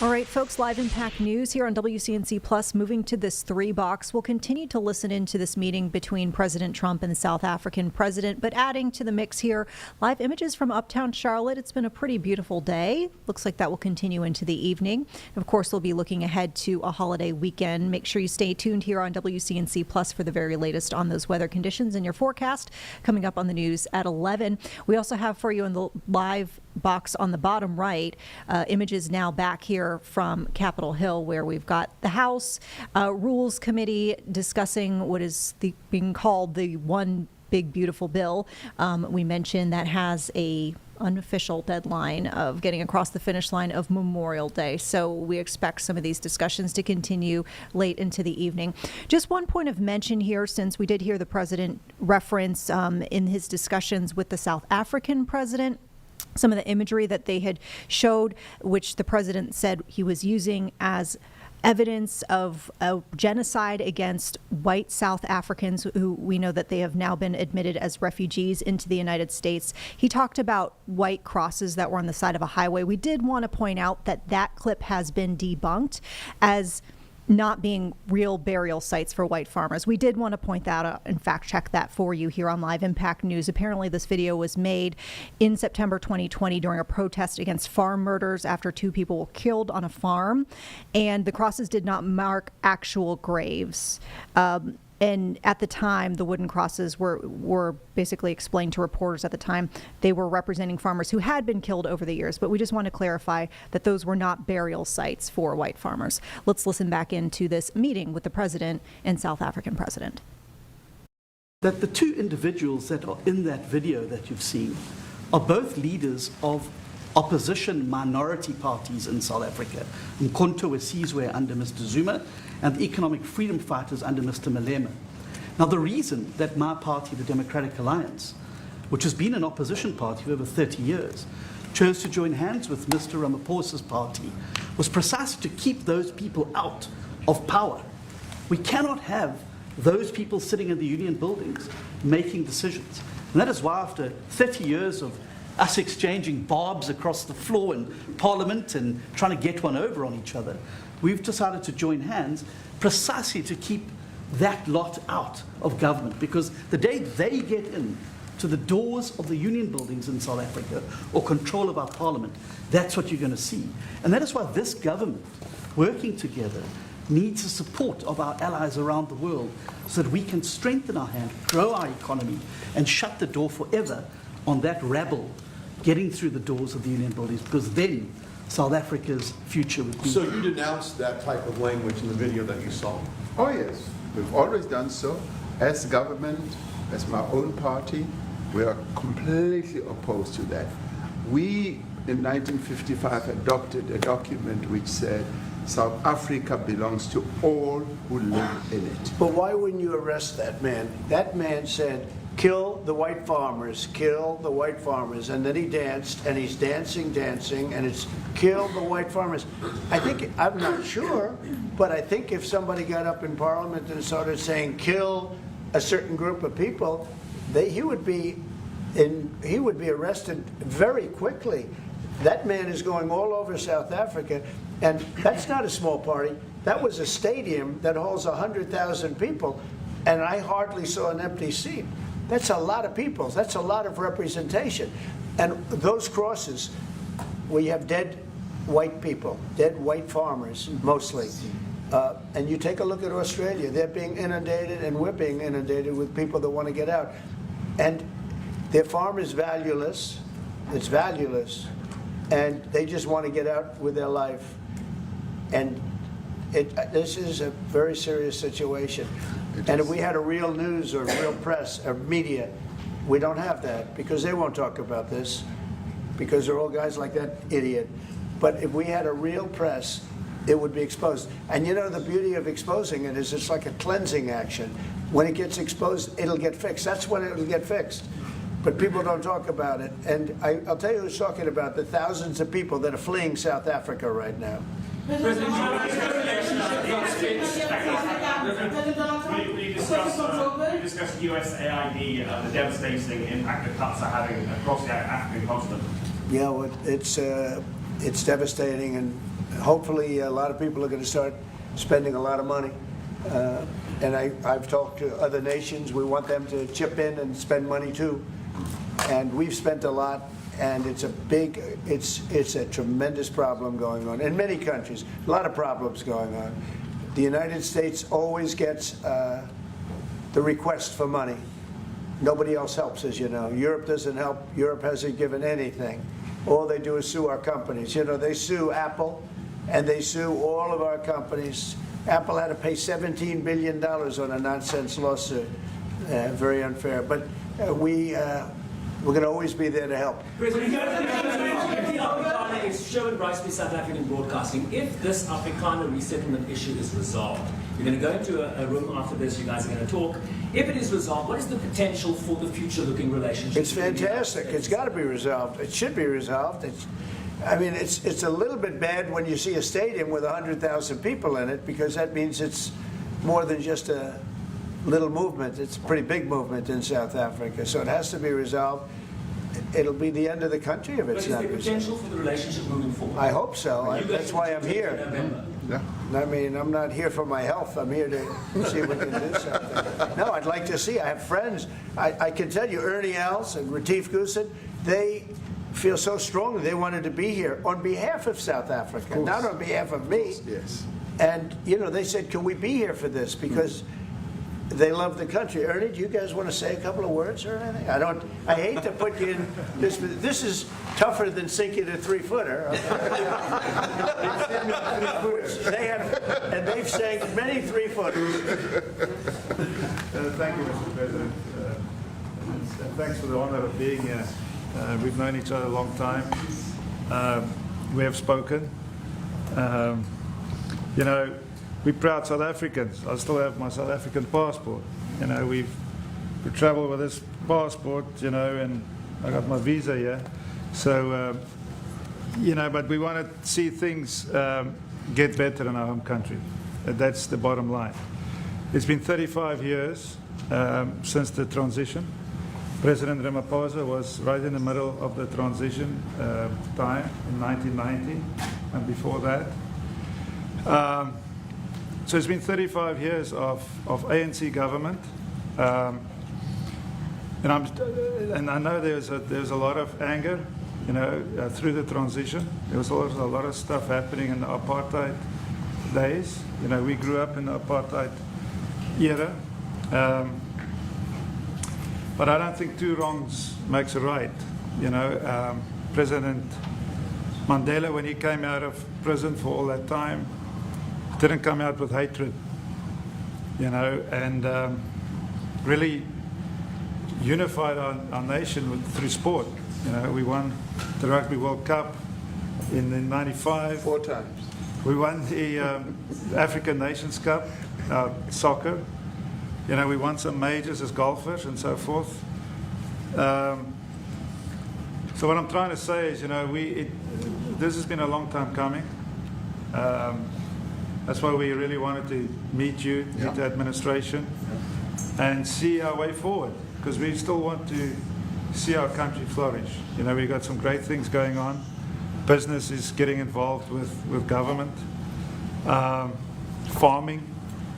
All right, folks, live Impact News here on WCNC Plus. Moving to this 3 box, we'll continue to listen into this meeting between President Trump and the South African president, but adding to the mix here, live images from uptown Charlotte. It's been a pretty beautiful day. Looks like that will continue into the evening. Of course, we'll be looking ahead to a holiday weekend. Make sure you stay tuned here on WCNC Plus for the very latest on those weather conditions and your forecast coming up on the news at 11. We also have for you in the live box on the bottom right, images now back here from Capitol Hill, where we've got the House Rules Committee discussing what is being called the One Big Beautiful Bill. We mentioned that has a unofficial deadline of getting across the finish line of Memorial Day. So we expect some of these discussions to continue late into the evening. Just one point of mention here, since we did hear the president reference in his discussions with the South African president, some of the imagery that they had showed, which the president said he was using as evidence of a genocide against white South Africans who we know that they have now been admitted as refugees into the United States. He talked about white crosses that were on the side of a highway. We did want to point out that that clip has been debunked, as not being real burial sites for white farmers. We did want to point that out and fact check that for you here on Live Impact News. Apparently this video was made in September 2020 during a protest against farm murders after 2 people were killed on a farm, and the crosses did not mark actual graves. And at the time, the wooden crosses were basically explained to reporters at the time. They were representing farmers who had been killed over the years. But we just want to clarify that those were not burial sites for white farmers. Let's listen back into this meeting with the president and South African president. That the 2 individuals that are in that video that you've seen are both leaders of opposition minority parties in South Africa, Mkhonto weSizwe under Mr. Zuma and the economic freedom fighters under Mr. Malema. Now, the reason that my party, the Democratic Alliance, which has been an opposition party for over 30 years, chose to join hands with Mr. Ramaphosa's party was precisely to keep those people out of power. We cannot have those people sitting in the union buildings making decisions. And that is why after 30 years of us exchanging barbs across the floor in Parliament and trying to get one over on each other, we've decided to join hands precisely to keep that lot out of government, because the day they get in to the doors of the union buildings in South Africa or control of our Parliament, that's what you're going to see. And that is why this government, working together, needs the support of our allies around the world so that we can strengthen our hand, grow our economy, and shut the door forever on that rabble getting through the doors of the union buildings, because then South Africa's future would be. So you denounced that type of language in the video that you saw? Oh, yes. We've always done so. As government, as my own party, we are completely opposed to that. We, in 1955, adopted a document which said South Africa belongs to all who live in it. But why wouldn't you arrest that man? That man said, kill the white farmers, kill the white farmers. And then he danced, and he's dancing, and it's kill the white farmers. I think, I'm not sure, but I think if somebody got up in Parliament and started saying kill a certain group of people, he would be arrested very quickly. That man is going all over South Africa, and that's not a small party. That was a stadium that holds 100,000 people, and I hardly saw an empty seat. That's a lot of people. That's a lot of representation. And those crosses, we have dead white people, dead white farmers, mostly. And you take a look at Australia. They're being inundated, and we're being inundated with people that want to get out. And their farm is valueless. It's valueless. And they just want to get out with their life. And this is a very serious situation. And if we had a real news or real press or media, we don't have that, because they won't talk about this, because they're all guys like that idiot. But if we had a real press, it would be exposed. And you know, the beauty of exposing it is it's like a cleansing action. When it gets exposed, it'll get fixed. That's when it'll get fixed. But people don't talk about it. And I'll tell you who's talking about the thousands of people that are fleeing South Africa right now. Will you discuss USAID, the devastating impact the cuts are having across the African continent? Yeah, well, it's devastating, and hopefully a lot of people are going to start spending a lot of money. And I've talked to other nations. We want them to chip in and spend money too. And we've spent a lot, and it's a tremendous problem going on in many countries. A lot of problems going on. The United States always gets the request for money. Nobody else helps, as you know. Europe doesn't help. Europe hasn't given anything. All they do is sue our companies. You know, they sue Apple, and they sue all of our companies. Apple had to pay $17 billion on a nonsense lawsuit. Very unfair. But we're going to always be there to help. President, is Sherwin Rice with South African Broadcasting. If this Afrikaner resettlement issue is resolved, you're going to go into a room after this, you guys are going to talk. If it is resolved, what is the potential for the future-looking relationship? It's fantastic. It's got to be resolved. It should be resolved. It's a little bit bad when you see a stadium with 100,000 people in it, because that means it's more than just a little movement. It's a pretty big movement in South Africa. So it has to be resolved. It'll be the end of the country if it's not resolved. But is there potential for the relationship moving forward? I hope so. That's why I'm here. Yeah. I mean, I'm not here for my health. I'm here to see if we can do something. No, I'd like to see. I have friends. I can tell you, Ernie Els and Retief Goosen, they feel so strongly they wanted to be here on behalf of South Africa, not on behalf of me. Yes. And, you know, they said, can we be here for this? Because they love the country. Ernie, do you guys want to say a couple of words or anything? I hate to put you in this, but this is tougher than sinking a 3-footer. They've sank many 3-footers. Thank you, Mr. President. And thanks for the honor of being here. We've known each other a long time. We have spoken. You know, we're proud South Africans. I still have my South African passport. You know, we travel with this passport, you know, and I got my visa here. So, you know, but we want to see things get better in our home country. That's the bottom line. It's been 35 years since the transition. President Ramaphosa was right in the middle of the transition time in 1990 and before that. So it's been 35 years of ANC government, and I know there's a lot of anger, you know, through the transition. There was also a lot of stuff happening in the apartheid days. You know, we grew up in the apartheid era, but I don't think two wrongs makes a right. You know, President Mandela, when he came out of prison for all that time, didn't come out with hatred, you know, and really unified our nation through sport. You know, we won the Rugby World Cup in '95. 4 times. We won the African Nations Cup, soccer. You know, we won some majors as golfers and so forth. So what I'm trying to say is, you know, this has been a long time coming. That's why we really wanted to meet you, meet the administration, and see our way forward, because we still want to see our country flourish. You know, we've got some great things going on. Business is getting involved with government.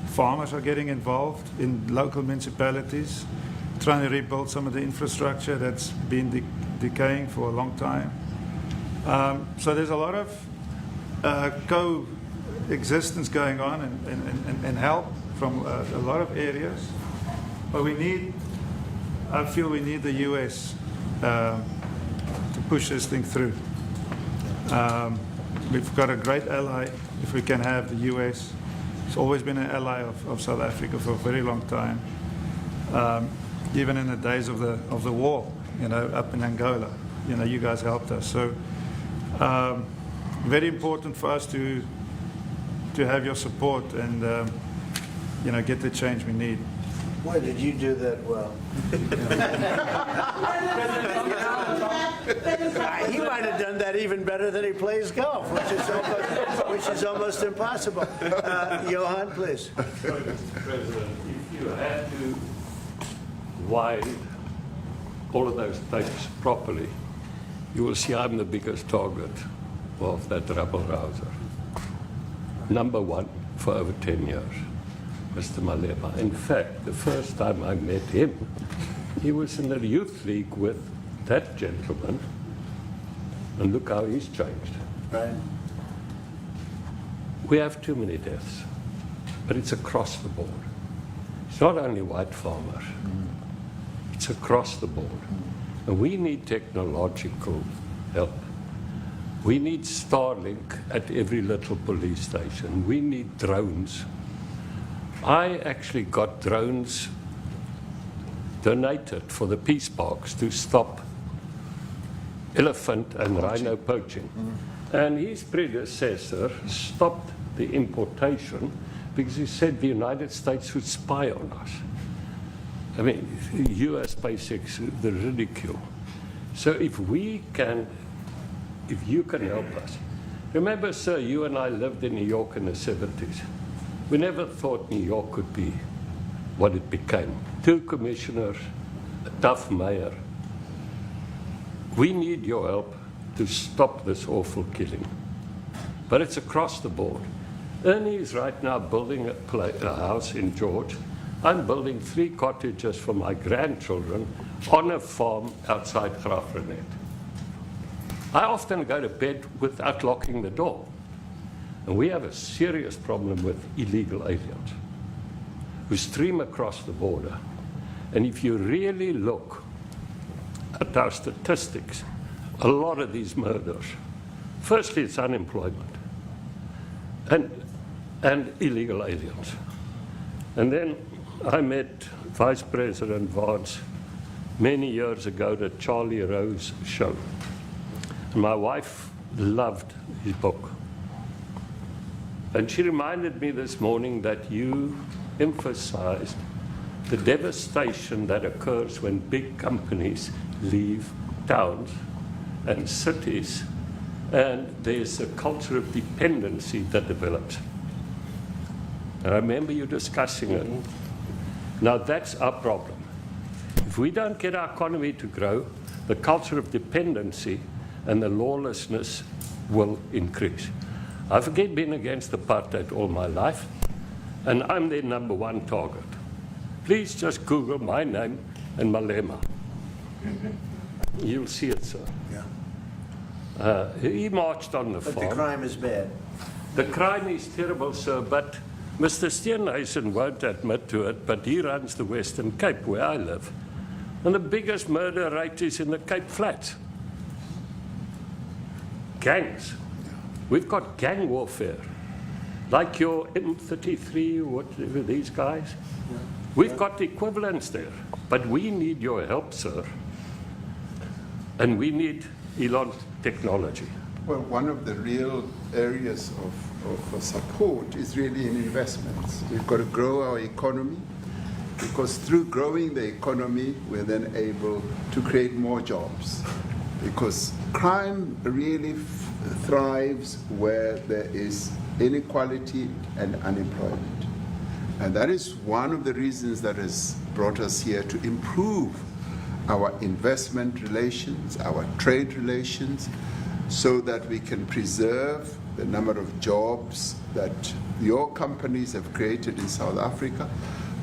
Farmers are getting involved in local municipalities, trying to rebuild some of the infrastructure that's been decaying for a long time. So there's a lot of coexistence going on and help from a lot of areas. But I feel we need the U.S. To push this thing through. We've got a great ally if we can have the U.S. It's always been an ally of South Africa for a very long time, even in the days of the war, you know, up in Angola. You know, you guys helped us. So very important for us to have your support and, you know, get the change we need. Boy, did you do that well. He might have done that even better than he plays golf, which is almost impossible. Johan, please. Sorry, Mr. President, if you had to weigh all of those tapes properly, you will see I'm the biggest target of that rabble-rouser. Number one for over 10 years, Mr. Malema. In fact, the first time I met him, he was in the youth league with that gentleman, and look how he's changed. Right. We have too many deaths, but it's across the board. It's not only white farmers, it's across the board. And we need technological help. We need Starlink at every little police station. We need drones. I actually got drones donated for the peace parks to stop elephant and rhino poaching. And his predecessor stopped the importation because he said the United States would spy on us. I mean, US basics, the ridicule. So if you can help us. Remember, sir, you and I lived in New York in the 70s. We never thought New York could be what it became. 2 commissioners, a tough mayor. We need your help to stop this awful killing. But it's across the board. Ernie's right now building a house in George. I'm building 3 cottages for my grandchildren on a farm outside Graaff-Reinet. I often go to bed without locking the door. And we have a serious problem with illegal aliens who stream across the border. And if you really look at our statistics, a lot of these murders, firstly, it's unemployment and illegal aliens. And then I met Vice President Vance many years ago at Charlie Rowe's show. And my wife loved his book. And she reminded me this morning that you emphasized the devastation that occurs when big companies leave towns and cities, and there's a culture of dependency that develops. And I remember you discussing it. Now that's our problem. If we don't get our economy to grow, the culture of dependency and the lawlessness will increase. I've again been against apartheid all my life, and I'm their #1 target. Please just Google my name and Malema. You'll see it, sir. Yeah. He marched on the farm. But the crime is bad. The crime is terrible, sir, but Mr. Steenhuisen won't admit to it, but he runs the Western Cape, where I live. And the biggest murder rate is in the Cape Flats. Gangs. We've got gang warfare, like your M33, whatever these guys. We've got the equivalents there, but we need your help, sir. And we need Elon technology. Well, one of the real areas of support is really in investments. We've got to grow our economy, because through growing the economy, we're then able to create more jobs. Because crime really thrives where there is inequality and unemployment. And that is one of the reasons that has brought us here, to improve our investment relations, our trade relations, so that we can preserve the number of jobs that your companies have created in South Africa.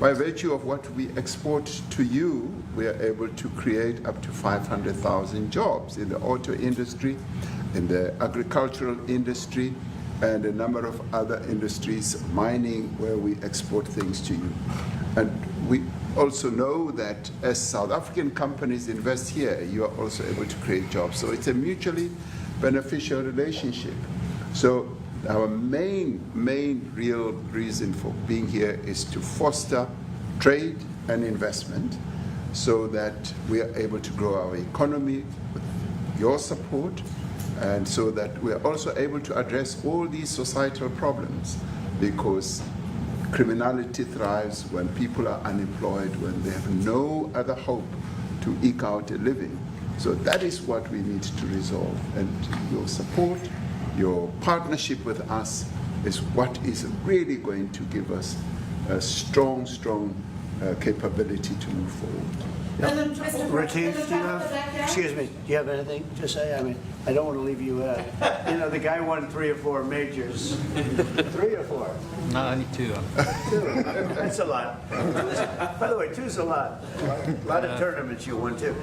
By virtue of what we export to you, we are able to create up to 500,000 jobs in the auto industry, in the agricultural industry, and a number of other industries, mining, where we export things to you. And we also know that as South African companies invest here, you are also able to create jobs. So it's a mutually beneficial relationship. So our main real reason for being here is to foster trade and investment, so that we are able to grow our economy with your support, and so that we are also able to address all these societal problems, because criminality thrives when people are unemployed, when they have no other hope to eke out a living. So that is what we need to resolve, and your support, your partnership with us is what is really going to give us a strong capability to move forward. Retief, do you have, excuse me, do you have anything to say? I mean, I don't want to leave you out. You know, the guy won 3 or 4 majors. 3 or 4? No, only 2. 2. That's a lot. By the way, 2's a lot. A lot of tournaments you won too.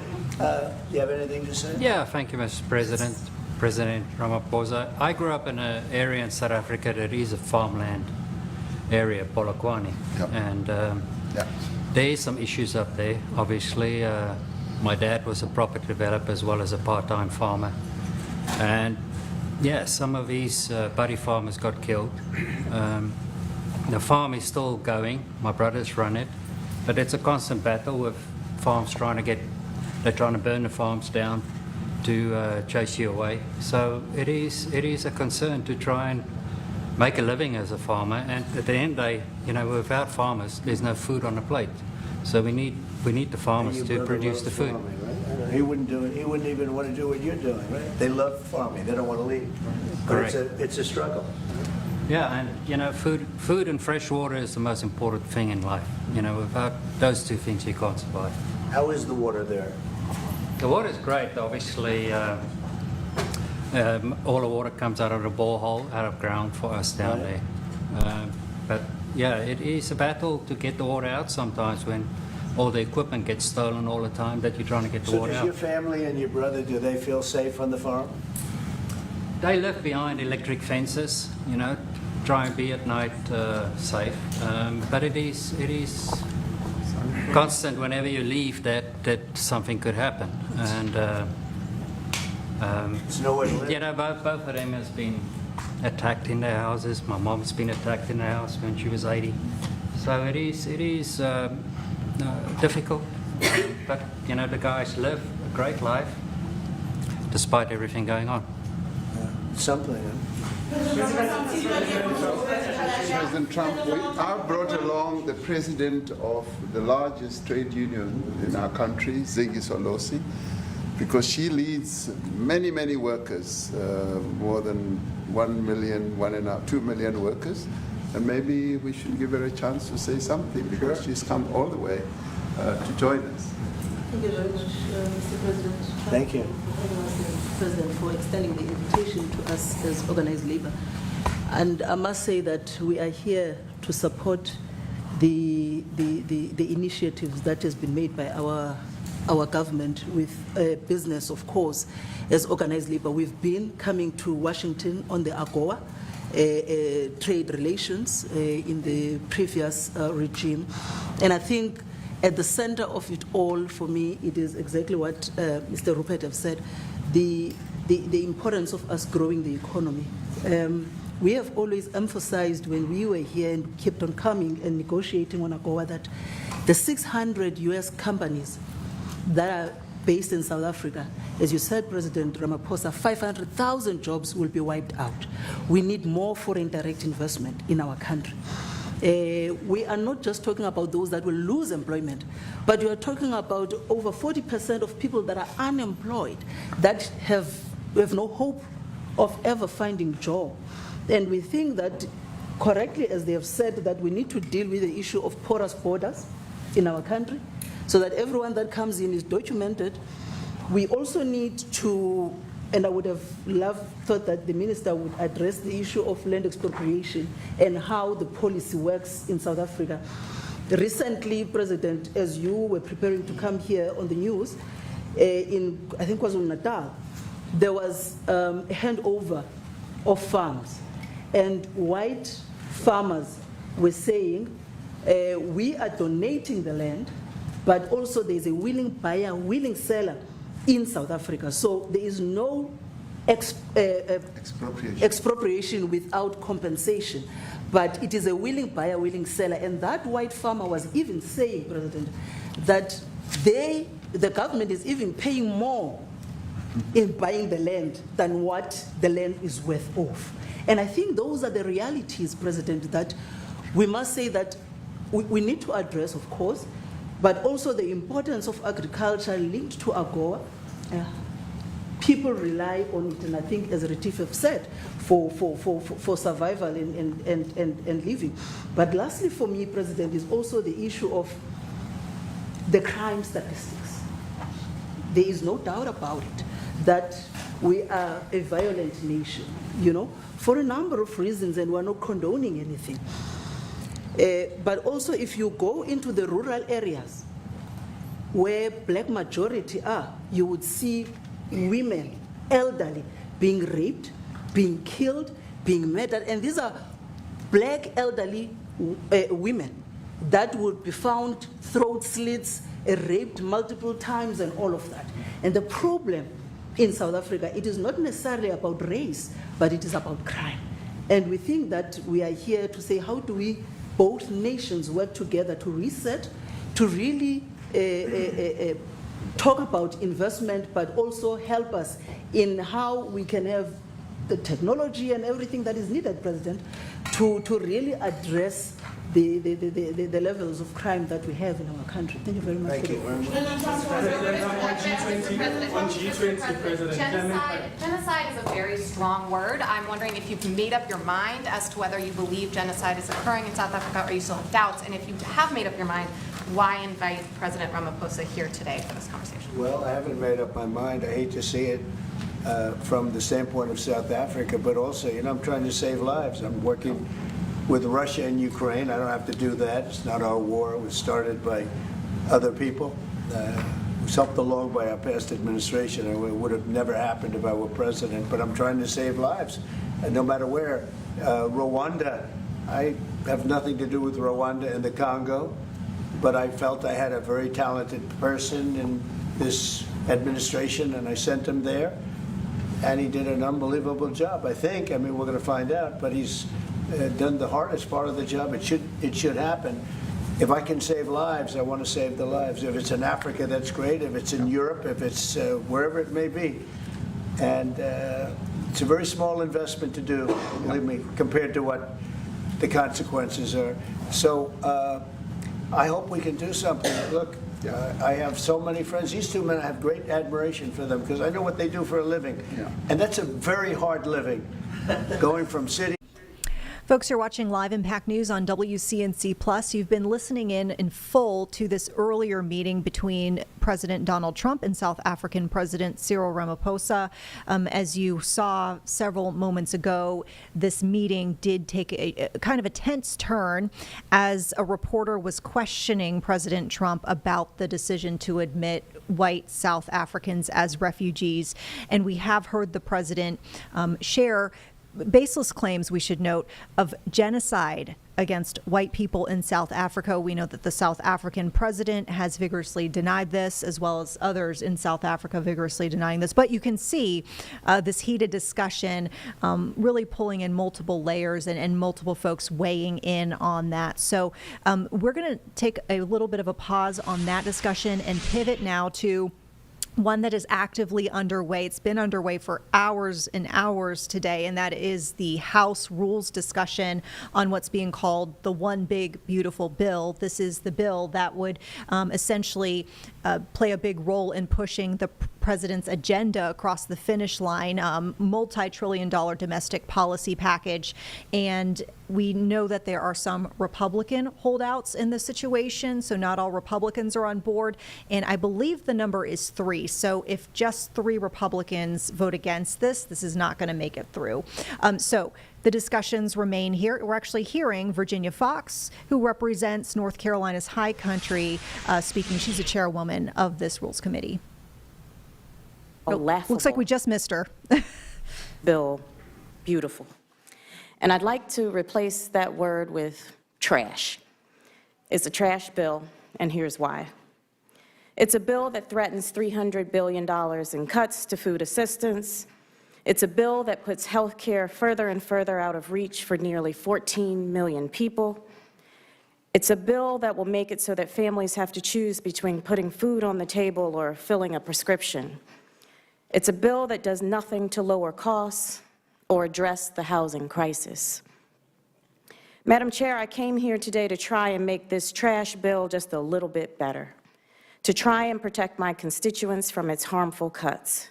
You have anything to say? Yeah, thank you, Mr. President. President Ramaphosa. I grew up in an area in South Africa that is a farmland area, Polokwane. Yep. And there is some issues up there. Obviously, my dad was a property developer as well as a part-time farmer. And yeah, some of these buddy farmers got killed. The farm is still going. My brothers run it. But it's a constant battle with farms they're trying to burn the farms down to chase you away. So it is a concern to try and make a living as a farmer, and at the end of the day, you know, without farmers, there's no food on the plate. So we need the farmers to produce the food. Farming, right? He wouldn't do it. He wouldn't even want to do what you're doing. Right? They love farming. They don't want to leave. Correct. But it's a struggle. Yeah, and you know, food and fresh water is the most important thing in life. You know, without those 2 things, you can't survive. How is the water there? The water is great. Obviously, all the water comes out of the borehole, out of ground for us down there. But yeah, it is a battle to get the water out sometimes when all the equipment gets stolen all the time that you're trying to get the So water does out. your family and your brother, do they feel safe on the farm? They live behind electric fences, you know, try and be at night safe. But it is constant whenever you leave that something could happen. And There's nowhere to live. you know, both of them has been attacked in their houses. My mom's been attacked in her house when she was 80. So it is difficult. But you know, the guys live a great life despite everything going on. Something. President Trump, I brought along the president of the largest trade union in our country, Ziggy Solosi, because she leads many, many workers, more than 1 million, 2 million workers. And maybe we should give her a chance to say something because she's come all the way to join us. Thank you very much, Mr. President. Thank you. Mr. President, for extending the invitation to us as organized labor. And I must say that we are here to support the initiatives that has been made by our government with business, of course, as organized labor. We've been coming to Washington on the AGOA, trade relations in the previous regime. And I think at the center of it all, for me, it is exactly what Mr. Rupert have said, the importance of us growing the economy. We have always emphasized when we were here and kept on coming and negotiating on AGOA that the 600 US companies that are based in South Africa, as you said, President Ramaphosa, 500,000 jobs will be wiped out. We need more foreign direct investment in our country. We are not just talking about those that will lose employment, but we are talking about over 40% of people that are unemployed, that have no hope of ever finding a job. And we think that, correctly, as they have said, that we need to deal with the issue of porous borders in our country so that everyone that comes in is documented. We also need to, and I would have thought that the minister would address the issue of land expropriation and how the policy works in South Africa. Recently, President, as you were preparing to come here on the news, in, I think, KwaZulu-Natal, there was a handover of farms. And white farmers were saying, we are donating the land, but also there's a willing buyer, willing seller in South Africa. So there is no expropriation without compensation. But it is a willing buyer, willing seller. And that white farmer was even saying, President, that the government is even paying more in buying the land than what the land is worth of. And I think those are the realities, President, that we must say that we need to address, of course, but also the importance of agriculture linked to AGOA. People rely on it, and I think, as Retief have said, for survival and living. But lastly, for me, President, is also the issue of the crime statistics. There is no doubt about it that we are a violent nation, you know, for a number of reasons, and we're not condoning anything. But also, if you go into the rural areas where black majority are, you would see women, elderly, being raped, being killed, being murdered. And these are black elderly women that would be found throat slits, raped multiple times, and all of that. And the problem in South Africa, it is not necessarily about race, but it is about crime. And we think that we are here to say, how do we, both nations, work together to reset, to really talk about investment, but also help us in how we can have the technology and everything that is needed, President, to really address the levels of crime that we have in our country. Thank you very much. Thank you very much. Genocide is a very strong word. I'm wondering if you've made up your mind as to whether you believe genocide is occurring in South Africa, or you still have doubts. And if you have made up your mind, why invite President Ramaphosa here today for this conversation? Well, I haven't made up my mind. I hate to see it from the standpoint of South Africa, but also, you know, I'm trying to save lives. I'm working with Russia and Ukraine. I don't have to do that. It's not our war. It was started by other people. It was helped along by our past administration. It would have never happened if I were president, but I'm trying to save lives. And no matter where. Rwanda, I have nothing to do with Rwanda and the Congo, but I felt I had a very talented person in this administration, and I sent him there, and he did an unbelievable job, I think. I mean, we're going to find out, but he's done the hardest part of the job. It should happen. If I can save lives, I want to save the lives. If it's in Africa, that's great. If it's in Europe, if it's wherever it may be. And it's a very small investment to do, believe me, compared to what the consequences are. So I hope we can do something. Look, I have so many friends. These two men, I have great admiration for them because I know what they do for a living. And that's a very hard living, going from city. Folks, you're watching Live Impact News on WCNC Plus. You've been listening in full to this earlier meeting between President Donald Trump and South African President Cyril Ramaphosa. As you saw several moments ago, this meeting did take a kind of a tense turn as a reporter was questioning President Trump about the decision to admit white South Africans as refugees. And we have heard the president share baseless claims, we should note, of genocide against white people in South Africa. We know that the South African president has vigorously denied this, as well as others in South Africa vigorously denying this. But you can see this heated discussion really pulling in multiple layers and multiple folks weighing in on that. So we're going to take a little bit of a pause on that discussion and pivot now to one that is actively underway. It's been underway for hours and hours today, and that is the House rules discussion on what's being called the One Big Beautiful Bill. This is the bill that would essentially play a big role in pushing the president's agenda across the finish line, multi-trillion-dollar domestic policy package. And we know that there are some Republican holdouts in this situation, so not all Republicans are on board. And I believe the number is 3. So if just 3 Republicans vote against this, this is not going to make it through. So the discussions remain here. We're actually hearing Virginia Fox, who represents North Carolina's High Country, speaking. She's the chairwoman of this Rules Committee. Looks like we just missed her. Bill, beautiful. And I'd like to replace that word with trash. It's a trash bill, and here's why. It's a bill that threatens $300 billion in cuts to food assistance. It's a bill that puts health care further and further out of reach for nearly 14 million people. It's a bill that will make it so that families have to choose between putting food on the table or filling a prescription. It's a bill that does nothing to lower costs or address the housing crisis. Madam Chair, I came here today to try and make this trash bill just a little bit better, to try and protect my constituents from its harmful cuts.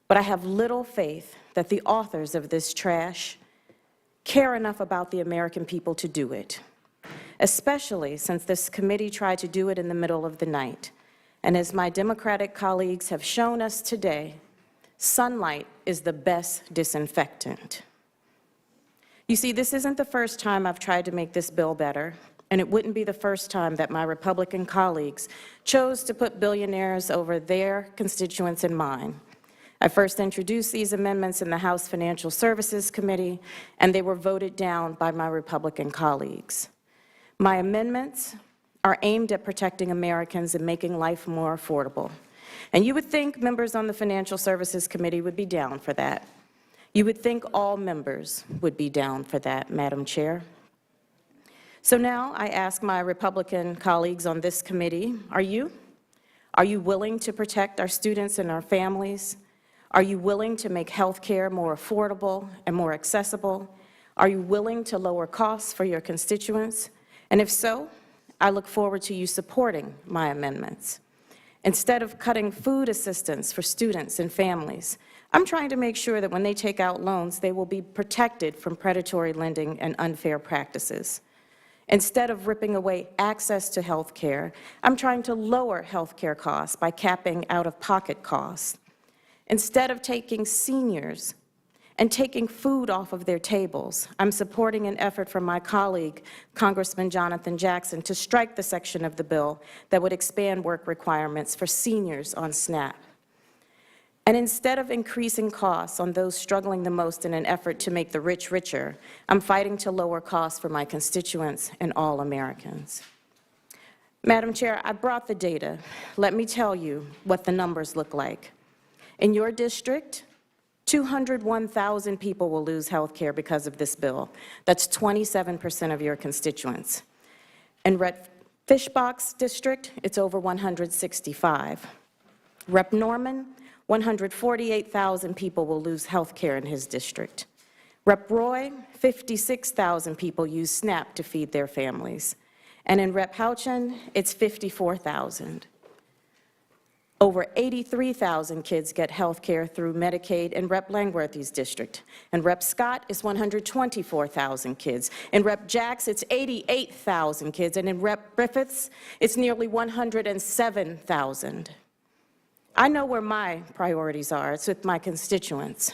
But I have little faith that the authors of this trash care enough about the American people to do it, especially since this committee tried to do it in the middle of the night. And as my Democratic colleagues have shown us today, sunlight is the best disinfectant. You see, this isn't the first time I've tried to make this bill better, and it wouldn't be the first time that my Republican colleagues chose to put billionaires over their constituents and mine. I first introduced these amendments in the House Financial Services Committee, and they were voted down by my Republican colleagues. My amendments are aimed at protecting Americans and making life more affordable. And you would think members on the Financial Services Committee would be down for that. You would think all members would be down for that, Madam Chair. So now I ask my Republican colleagues on this committee, are you? Are you willing to protect our students and our families? Are you willing to make health care more affordable and more accessible? Are you willing to lower costs for your constituents? And if so, I look forward to you supporting my amendments. Instead of cutting food assistance for students and families, I'm trying to make sure that when they take out loans, they will be protected from predatory lending and unfair practices. Instead of ripping away access to health care, I'm trying to lower health care costs by capping out-of-pocket costs. Instead of taking seniors and taking food off of their tables. I'm supporting an effort from my colleague, Congressman Jonathan Jackson, to strike the section of the bill that would expand work requirements for seniors on SNAP. And instead of increasing costs on those struggling the most in an effort to make the rich richer, I'm fighting to lower costs for my constituents and all Americans. Madam Chair, I brought the data. Let me tell you what the numbers look like. In your district, 201,000 people will lose health care because of this bill. That's 27% of your constituents. In Rep. Fishbach's district, it's over 165. Rep. Norman, 148,000 people will lose health care in his district. Rep. Roy, 56,000 people use SNAP to feed their families. And in Rep. Houchin, it's 54,000. Over 83,000 kids get health care through Medicaid in Rep. Langworthy's district. And Rep. Scott is 124,000 kids. In Rep. Jacks, it's 88,000 kids. And in Rep. Griffiths, it's nearly 107,000. I know where my priorities are. It's with my constituents.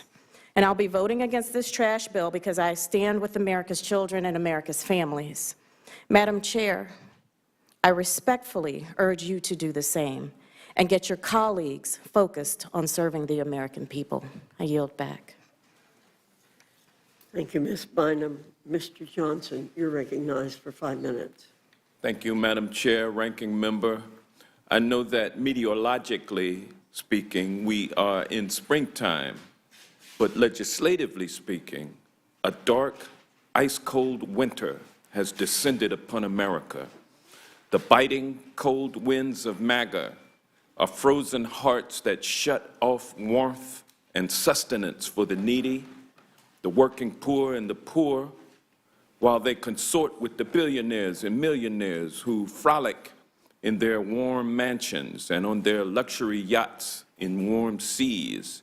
And I'll be voting against this trash bill because I stand with America's children and America's families. Madam Chair, I respectfully urge you to do the same and get your colleagues focused on serving the American people. I yield back. Thank you, Ms. Bynum. Mr. Johnson, you're recognized for 5 minutes. Thank you, Madam Chair, Ranking Member. I know that meteorologically speaking, we are in springtime, but legislatively speaking, a dark, ice-cold winter has descended upon America. The biting, cold winds of MAGA are frozen hearts that shut off warmth and sustenance for the needy, the working poor and the poor, while they consort with the billionaires and millionaires who frolic in their warm mansions and on their luxury yachts in warm seas,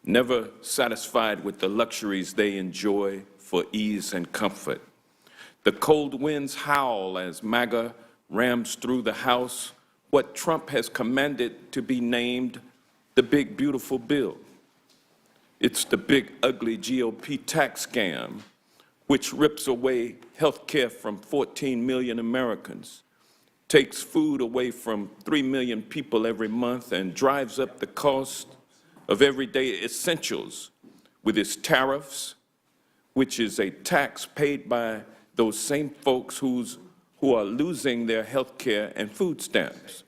never satisfied with the luxuries they enjoy for ease and comfort. The cold winds howl as MAGA rams through the House what Trump has commanded to be named the Big Beautiful Bill. It's the big, ugly GOP tax scam, which rips away health care from 14 million Americans, takes food away from 3 million people every month, and drives up the cost of everyday essentials with its tariffs, which is a tax paid by those same folks who are losing their health care and food stamps,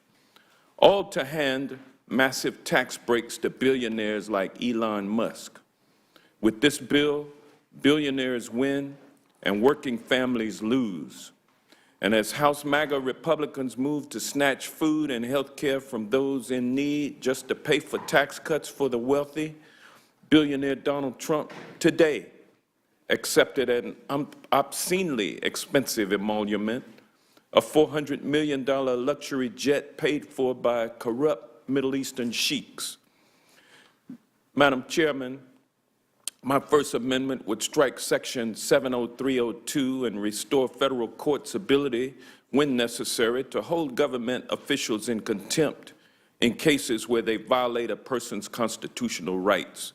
all to hand massive tax breaks to billionaires like Elon Musk. With this bill, billionaires win and working families lose. And as House MAGA Republicans move to snatch food and health care from those in need just to pay for tax cuts for the wealthy, billionaire Donald Trump today accepted an obscenely expensive emolument, a $400 million luxury jet paid for by corrupt Middle Eastern sheiks. Madam Chairman, my first amendment would strike Section 70302 and restore federal courts' ability, when necessary, to hold government officials in contempt in cases where they violate a person's constitutional rights.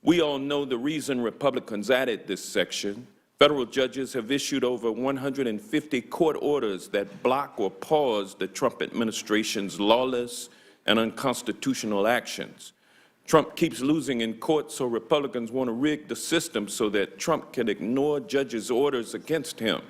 We all know the reason Republicans added this section. Federal judges have issued over 150 court orders that block or pause the Trump administration's lawless and unconstitutional actions. Trump keeps losing in court, so Republicans want to rig the system so that Trump can ignore judges' orders against him.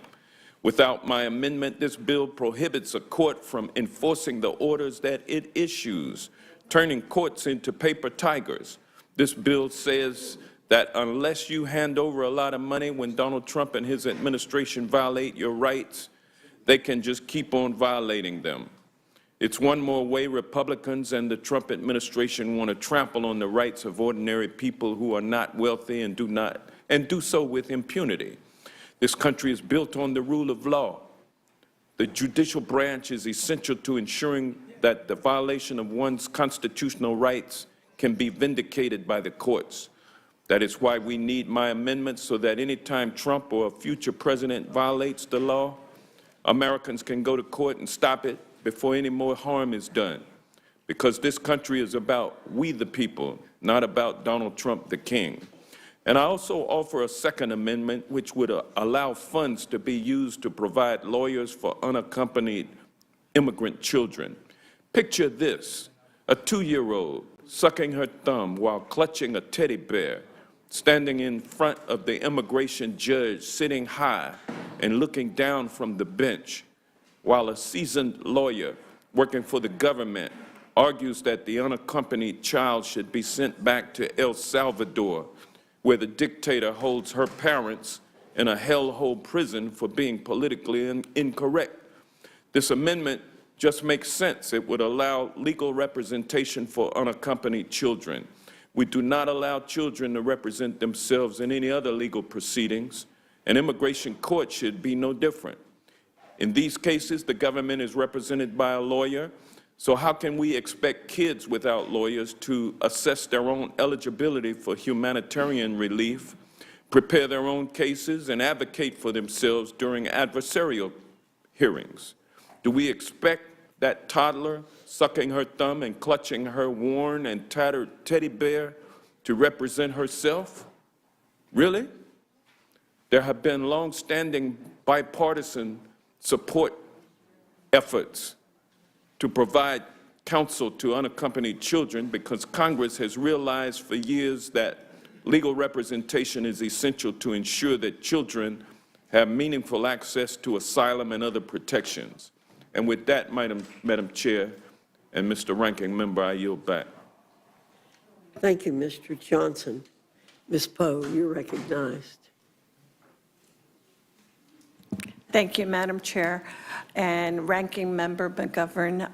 Without my amendment, this bill prohibits a court from enforcing the orders that it issues, turning courts into paper tigers. This bill says that unless you hand over a lot of money when Donald Trump and his administration violate your rights, they can just keep on violating them. It's one more way Republicans and the Trump administration want to trample on the rights of ordinary people who are not wealthy and do so with impunity. This country is built on the rule of law. The judicial branch is essential to ensuring that the violation of one's constitutional rights can be vindicated by the courts. That is why we need my amendment, so that any time Trump or a future president violates the law, Americans can go to court and stop it before any more harm is done. Because this country is about we the people, not about Donald Trump the king. And I also offer a second amendment which would allow funds to be used to provide lawyers for unaccompanied immigrant children. Picture this, a 2-year-old sucking her thumb while clutching a teddy bear, standing in front of the immigration judge, sitting high and looking down from the bench, while a seasoned lawyer working for the government argues that the unaccompanied child should be sent back to El Salvador, where the dictator holds her parents in a hellhole prison for being politically incorrect. This amendment just makes sense. It would allow legal representation for unaccompanied children. We do not allow children to represent themselves in any other legal proceedings, and immigration court should be no different. In these cases, the government is represented by a lawyer, so how can we expect kids without lawyers to assess their own eligibility for humanitarian relief, prepare their own cases, and advocate for themselves during adversarial hearings? Do we expect that toddler sucking her thumb and clutching her worn and tattered teddy bear to represent herself? Really? There have been long-standing bipartisan support efforts to provide counsel to unaccompanied children because Congress has realized for years that legal representation is essential to ensure that children have meaningful access to asylum and other protections. And with that, Madam Chair and Mr. Ranking Member, I yield back. Thank you, Mr. Johnson. Ms. Poe, you're recognized. Thank you, Madam Chair and Ranking Member McGovern.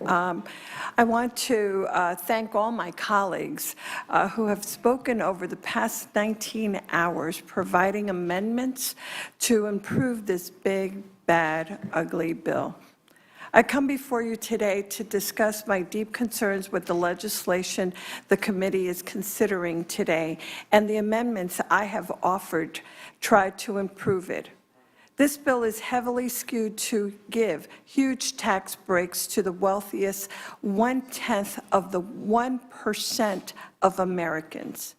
I want to thank all my colleagues who have spoken over the past 19 hours providing amendments to improve this big, bad, ugly bill. I come before you today to discuss my deep concerns with the legislation the committee is considering today and the amendments I have offered try to improve it. This bill is heavily skewed to give huge tax breaks to the wealthiest 1/10 of the 1% of Americans.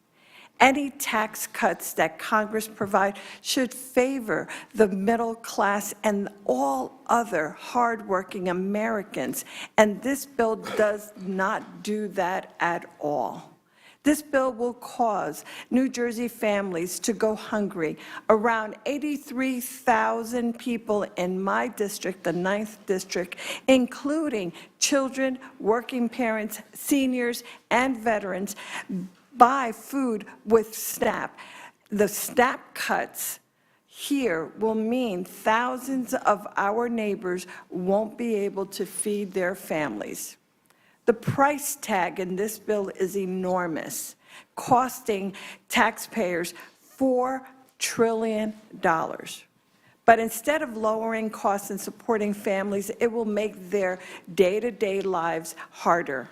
Any tax cuts that Congress provide should favor the middle class and all other hardworking Americans, and this bill does not do that at all. This bill will cause New Jersey families to go hungry. Around 83,000 people in my district, the 9th district, including children, working parents, seniors, and veterans, buy food with SNAP. The SNAP cuts here will mean thousands of our neighbors won't be able to feed their families. The price tag in this bill is enormous, costing taxpayers $4 trillion. But instead of lowering costs and supporting families, it will make their day-to-day lives harder.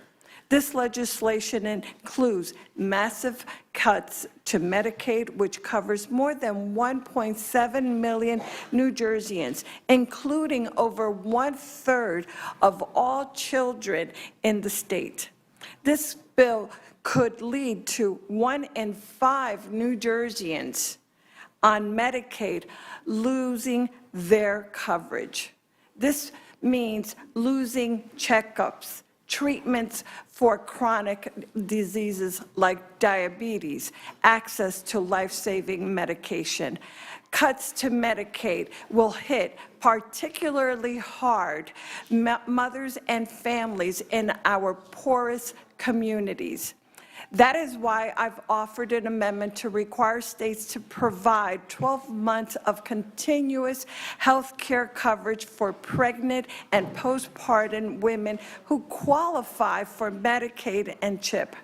This legislation includes massive cuts to Medicaid, which covers more than 1.7 million New Jerseyans, including over 1/3 of all children in the state. This bill could lead to 1 in 5 New Jerseyans on Medicaid losing their coverage. This means losing checkups, treatments for chronic diseases like diabetes, access to life-saving medication. Cuts to Medicaid will hit particularly hard mothers and families in our poorest communities. That is why I've offered an amendment to require states to provide 12 months of continuous health care coverage for pregnant and postpartum women who qualify for Medicaid and CHIP.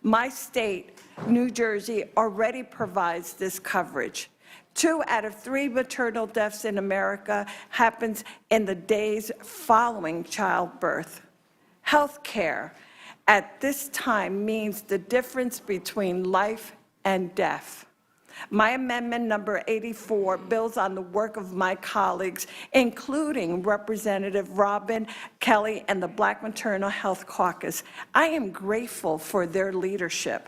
My state, New Jersey, already provides this coverage. 2 out of 3 maternal deaths in America happens in the days following childbirth. Health care at this time means the difference between life and death. My amendment number 84 builds on the work of my colleagues, including Representative Robin Kelly and the Black Maternal Health Caucus. I am grateful for their leadership.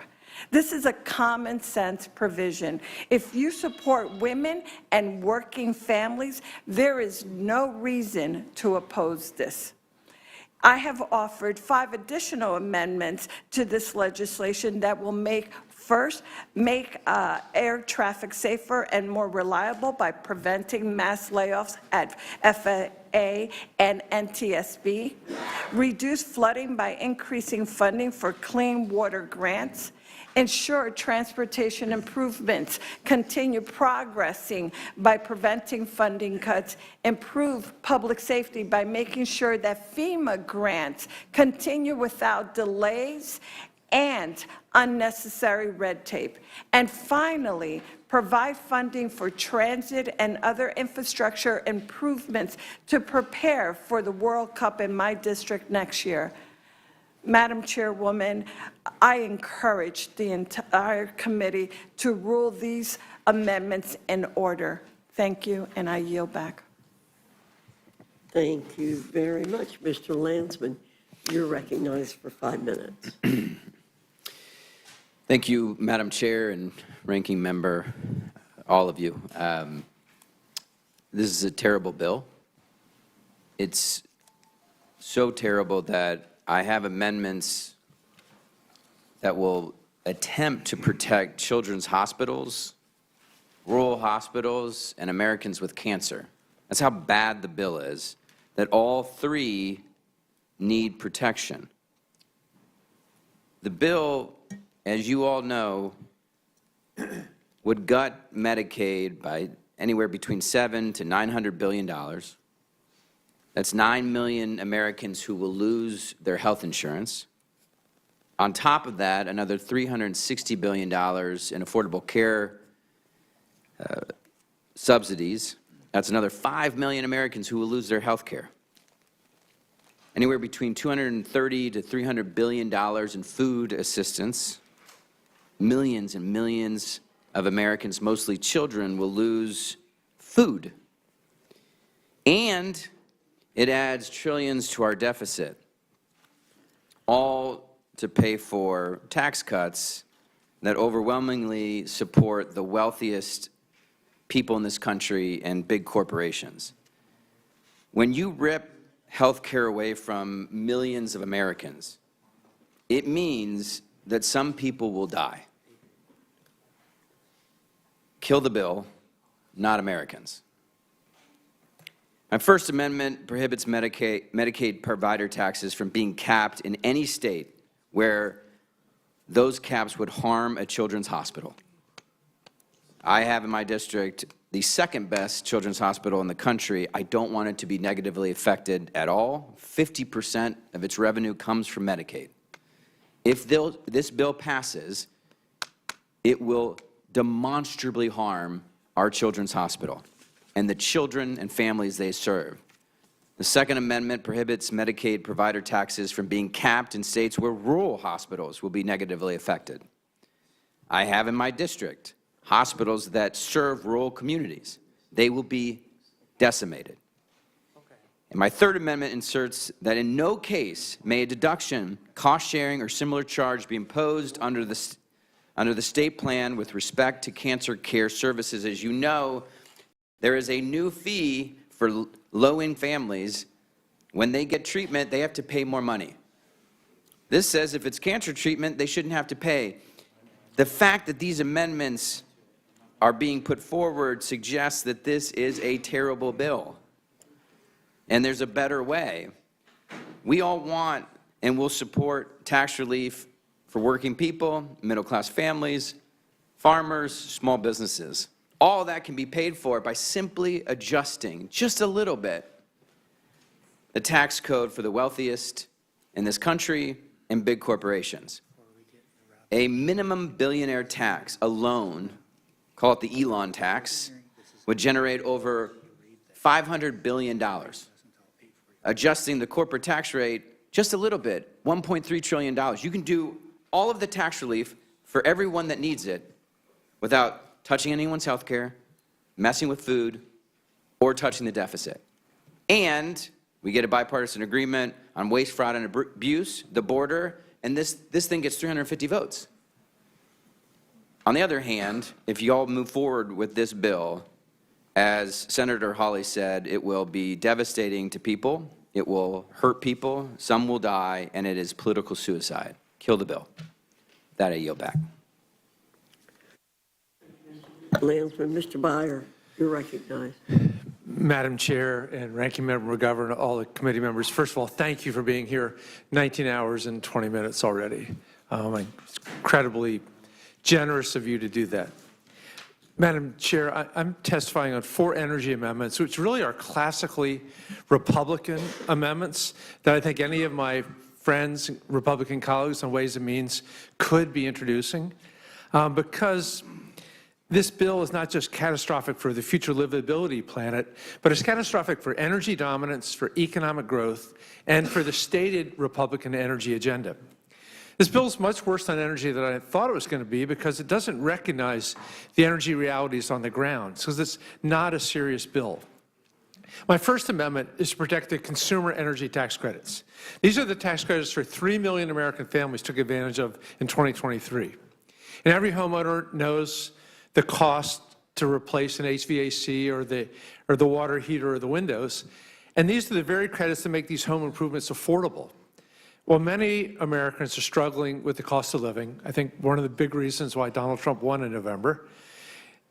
This is a common sense provision. If you support women and working families, there is no reason to oppose this. I have offered 5 additional amendments to this legislation that will make air traffic safer and more reliable by preventing mass layoffs at FAA and NTSB, reduce flooding by increasing funding for clean water grants, ensure transportation improvements continue progressing by preventing funding cuts, improve public safety by making sure that FEMA grants continue without delays and unnecessary red tape. And finally, provide funding for transit and other infrastructure improvements to prepare for the World Cup in my district next year. Madam Chairwoman, I encourage the entire committee to rule these amendments in order. Thank you, and I yield back. Thank you very much, Mr. Landsman. You're recognized for 5 minutes. Thank you, Madam Chair and Ranking Member, all of you. This is a terrible bill. It's so terrible that I have amendments that will attempt to protect children's hospitals, rural hospitals, and Americans with cancer. That's how bad the bill is, that all 3 need protection. The bill, as you all know, would gut Medicaid by anywhere between $700 to $900 billion. That's 9 million Americans who will lose their health insurance. On top of that, another $360 billion in affordable care subsidies. That's another 5 million Americans who will lose their health care. Anywhere between $230 to $300 billion in food assistance. Millions and millions of Americans, mostly children, will lose food. And it adds trillions to our deficit, all to pay for tax cuts that overwhelmingly support the wealthiest people in this country and big corporations. When you rip health care away from millions of Americans, it means that some people will die. Kill the bill, not Americans. My First Amendment prohibits Medicaid provider taxes from being capped in any state where those caps would harm a children's hospital. I have in my district the second best children's hospital in the country. I don't want it to be negatively affected at all. 50% of its revenue comes from Medicaid. If this bill passes, it will demonstrably harm our children's hospital and the children and families they serve. The Second Amendment prohibits Medicaid provider taxes from being capped in states where rural hospitals will be negatively affected. I have in my district hospitals that serve rural communities. They will be decimated. And my Third Amendment inserts that in no case may a deduction, cost sharing, or similar charge be imposed under the state plan with respect to cancer care services. As you know, there is a new fee for low-income families. When they get treatment, they have to pay more money. This says if it's cancer treatment, they shouldn't have to pay. The fact that these amendments are being put forward suggests that this is a terrible bill. And there's a better way. We all want and will support tax relief for working people, middle-class families, farmers, small businesses. All that can be paid for by simply adjusting just a little bit the tax code for the wealthiest in this country and big corporations. A minimum billionaire tax alone, call it the Elon tax, would generate over $500 billion. Adjusting the corporate tax rate just a little bit, $1.3 trillion. You can do all of the tax relief for everyone that needs it without touching anyone's health care, messing with food, or touching the deficit. And we get a bipartisan agreement on waste, fraud, and abuse, the border, and this thing gets 350 votes. On the other hand, if you all move forward with this bill, as Senator Hawley said, it will be devastating to people, it will hurt people, some will die, and it is political suicide. Kill the bill. With that, I yield back. Landsman, Mr. Byer, you're recognized. Madam Chair and Ranking Member McGovern, all the committee members, first of all, thank you for being here. 19 hours and 20 minutes already. It's incredibly generous of you to do that. Madam Chair, I'm testifying on 4 energy amendments, which really are classically Republican amendments that I think any of my friends, Republican colleagues on Ways and Means could be introducing, because this bill is not just catastrophic for the future livability planet, but it's catastrophic for energy dominance, for economic growth, and for the stated Republican energy agenda. This bill is much worse on energy than I thought it was going to be because it doesn't recognize the energy realities on the ground, because it's not a serious bill. My first amendment is to protect the consumer energy tax credits. These are the tax credits for 3 million American families took advantage of in 2023. And every homeowner knows the cost to replace an HVAC or the water heater or the windows. And these are the very credits that make these home improvements affordable. Well, many Americans are struggling with the cost of living. I think one of the big reasons why Donald Trump won in November.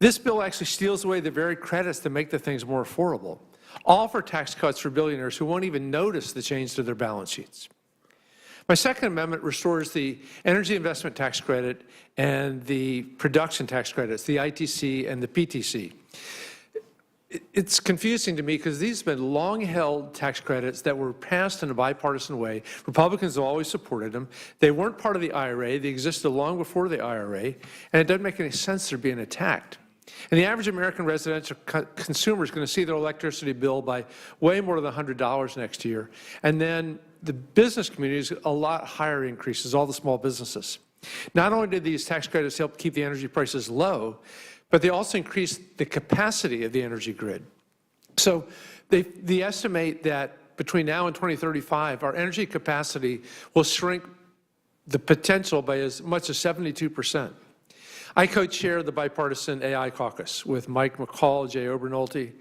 This bill actually steals away the very credits that make the things more affordable, all for tax cuts for billionaires who won't even notice the change to their balance sheets. My second amendment restores the energy investment tax credit and the production tax credits, the ITC and the PTC. It's confusing to me because these have been long-held tax credits that were passed in a bipartisan way. Republicans have always supported them. They weren't part of the IRA. They existed long before the IRA, and it doesn't make any sense they're being attacked. And the average American residential consumer is going to see their electricity bill by way more than $100 next year. And then the business community is a lot higher increases, all the small businesses. Not only did these tax credits help keep the energy prices low, but they also increase the capacity of the energy grid. So they estimate that between now and 2035, our energy capacity will shrink the potential by as much as 72%. I co-chair the bipartisan AI caucus with Mike McCall, Jay Obernolte,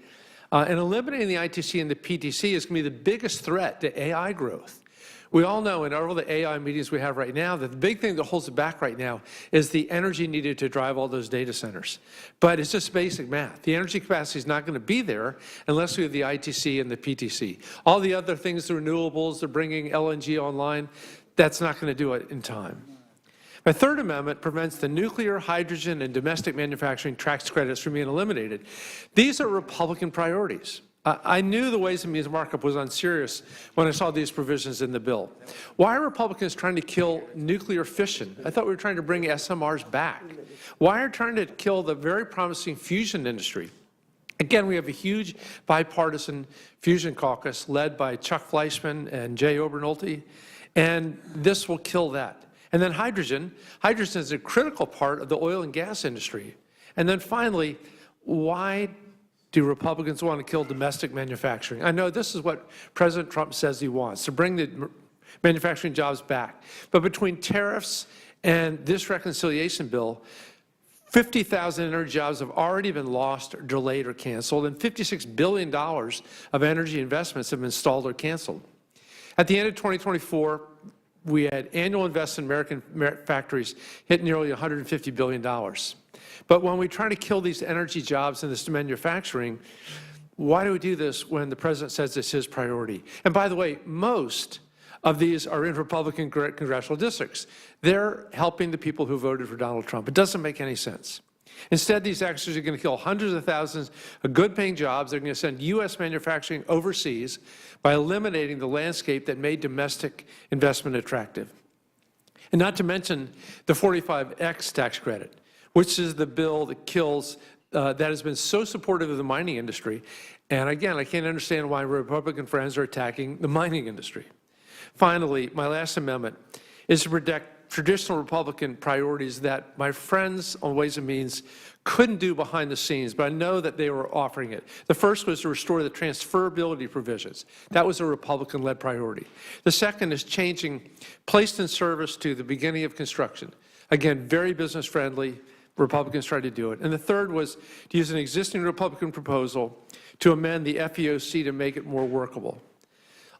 and eliminating the ITC and the PTC is going to be the biggest threat to AI growth. We all know in all the AI meetings we have right now that the big thing that holds it back right now is the energy needed to drive all those data centers. But it's just basic math. The energy capacity is not going to be there unless we have the ITC and the PTC. All the other things, the renewables, they're bringing LNG online, that's not going to do it in time. My third amendment prevents the nuclear, hydrogen, and domestic manufacturing tax credits from being eliminated. These are Republican priorities. I knew the Ways and Means markup was unserious when I saw these provisions in the bill. Why are Republicans trying to kill nuclear fission? I thought we were trying to bring SMRs back. Why are they trying to kill the very promising fusion industry? Again, we have a huge bipartisan fusion caucus led by Chuck Fleischman and Jay Obernolte, and this will kill that. And then hydrogen. Hydrogen is a critical part of the oil and gas industry. And then finally, why do Republicans want to kill domestic manufacturing? I know this is what President Trump says he wants, to bring the manufacturing jobs back. But between tariffs and this reconciliation bill, 50,000 energy jobs have already been lost, or delayed, or canceled, and $56 billion of energy investments have been stalled or canceled. At the end of 2024, we had annual investment in American factories hit nearly $150 billion. But when we try to kill these energy jobs in this manufacturing, why do we do this when the president says it's his priority? And by the way, most of these are in Republican congressional districts. They're helping the people who voted for Donald Trump. It doesn't make any sense. Instead, these actions are going to kill hundreds of thousands of good-paying jobs. They're going to send U.S. manufacturing overseas by eliminating the landscape that made domestic investment attractive. And not to mention the 45X tax credit, which is the bill that kills, that has been so supportive of the mining industry. And again, I can't understand why Republican friends are attacking the mining industry. Finally, my last amendment is to protect traditional Republican priorities that my friends on Ways and Means couldn't do behind the scenes, but I know that they were offering it. The first was to restore the transferability provisions. That was a Republican-led priority. The second is changing placed in service to the beginning of construction. Again, very business-friendly. Republicans tried to do it. And the third was to use an existing Republican proposal to amend the FEOC to make it more workable.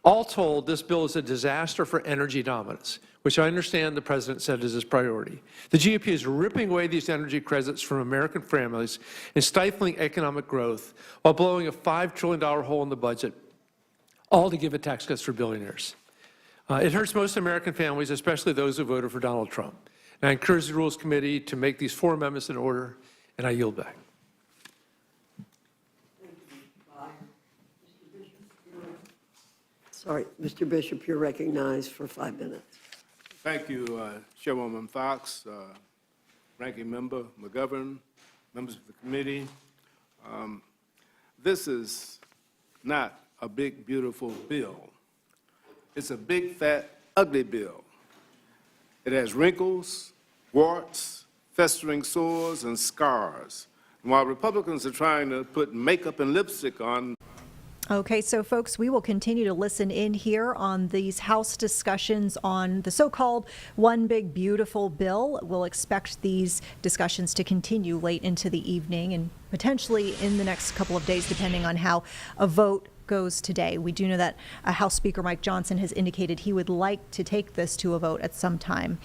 All told, this bill is a disaster for energy dominance, which I understand the president said is his priority. The GOP is ripping away these energy credits from American families and stifling economic growth while blowing a $5 trillion hole in the budget, all to give it tax cuts for billionaires. It hurts most American families, especially those who voted for Donald Trump. And I encourage the Rules Committee to make these 4 amendments in order, and I yield back. Sorry, Mr. Bishop, you're recognized for 5 minutes. Thank you, Chairwoman Fox, Ranking Member McGovern, members of the committee. This is not a big, beautiful bill. It's a big, fat, ugly bill. It has wrinkles, warts, festering sores, and scars. And while Republicans are trying to put makeup and lipstick on, Okay, so folks, we will continue to listen in here on these House discussions on the so-called One Big Beautiful Bill. We'll expect these discussions to continue late into the evening and potentially in the next couple of days, depending on how a vote goes today. We do know that House Speaker Mike Johnson has indicated he would like to take this to a vote at some time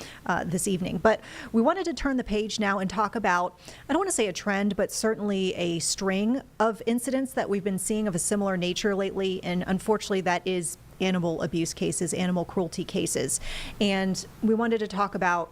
this evening. But we wanted to turn the page now and talk about, I don't want to say a trend, but certainly a string of incidents that we've been seeing of a similar nature lately. And unfortunately, that is animal abuse cases, animal cruelty cases. And we wanted to talk about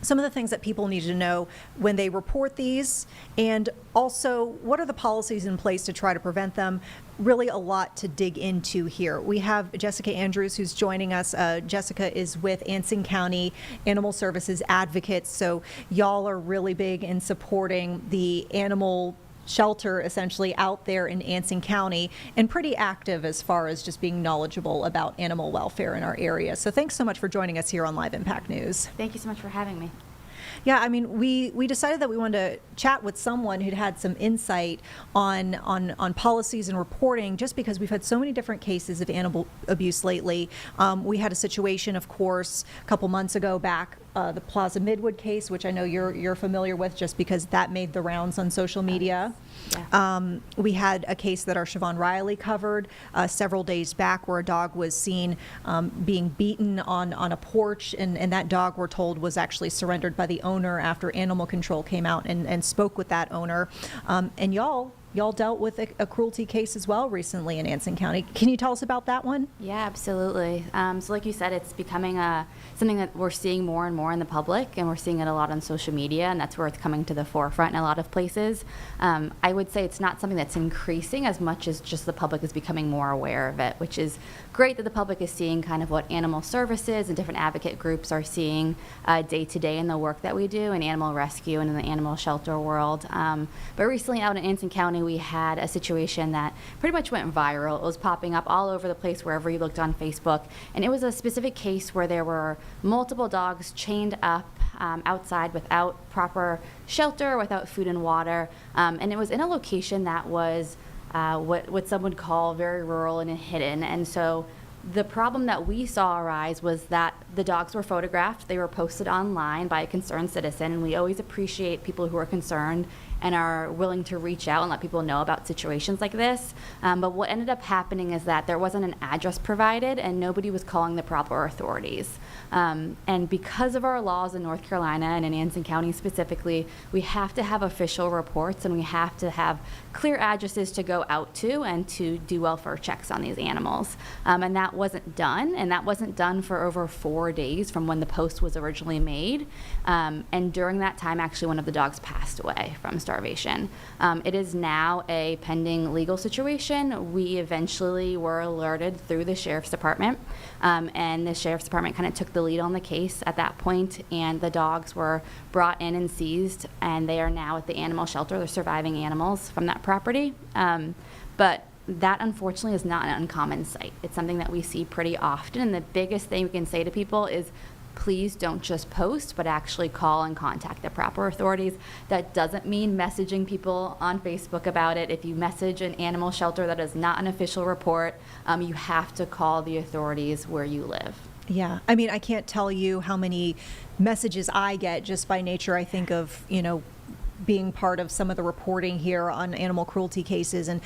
some of the things that people need to know when they report these, and also what are the policies in place to try to prevent them. Really a lot to dig into here. We have Jessica Andrews who's joining us. Jessica is with Anson County Animal Services Advocates, so y'all are really big in supporting the animal shelter essentially out there in Anson County, and pretty active as far as just being knowledgeable about animal welfare in our area. So thanks so much for joining us here on Live Impact News. Thank you so much for having me. Yeah, I mean, we decided that we wanted to chat with someone who'd had some insight on policies and reporting, just because we've had so many different cases of animal abuse lately. We had a situation, of course, a couple months ago back, the Plaza Midwood case, which I know you're familiar with just because that made the rounds on social media. Yeah. We had a case that our Siobhan Riley covered several days back where a dog was seen being beaten on a porch, and that dog, we're told, was actually surrendered by the owner after animal control came out and spoke with that owner. And y'all dealt with a cruelty case as well recently in Anson County. Can you tell us about that one? Yeah, absolutely. So like you said, it's becoming something that we're seeing more and more in the public, and we're seeing it a lot on social media, and that's where it's coming to the forefront in a lot of places. I would say it's not something that's increasing as much as just the public is becoming more aware of it, which is great that the public is seeing kind of what animal services and different advocate groups are seeing day to day in the work that we do in animal rescue and in the animal shelter world. But recently out in Anson County, we had a situation that pretty much went viral. It was popping up all over the place wherever you looked on Facebook. And it was a specific case where there were multiple dogs chained up outside without proper shelter, without food and water. And it was in a location that was what some would call very rural and hidden. And so the problem that we saw arise was that the dogs were photographed, they were posted online by a concerned citizen, and we always appreciate people who are concerned and are willing to reach out and let people know about situations like this. But what ended up happening is that there wasn't an address provided and nobody was calling the proper authorities. And because of our laws in North Carolina and in Anson County specifically, we have to have official reports and we have to have clear addresses to go out to and to do welfare checks on these animals. And that wasn't done, and that wasn't done for over 4 days from when the post was originally made. And during that time, actually, one of the dogs passed away from starvation. It is now a pending legal situation. We eventually were alerted through the Sheriff's Department, and the Sheriff's Department kind of took the lead on the case at that point, and the dogs were brought in and seized, and they are now at the animal shelter. They're surviving animals from that property. But that, unfortunately, is not an uncommon sight. It's something that we see pretty often, and the biggest thing we can say to people is, please don't just post, but actually call and contact the proper authorities. That doesn't mean messaging people on Facebook about it. If you message an animal shelter that is not an official report, you have to call the authorities where you live. Yeah, I mean, I can't tell you how many messages I get just by nature, I think, of, being part of some of the reporting here on animal cruelty cases, and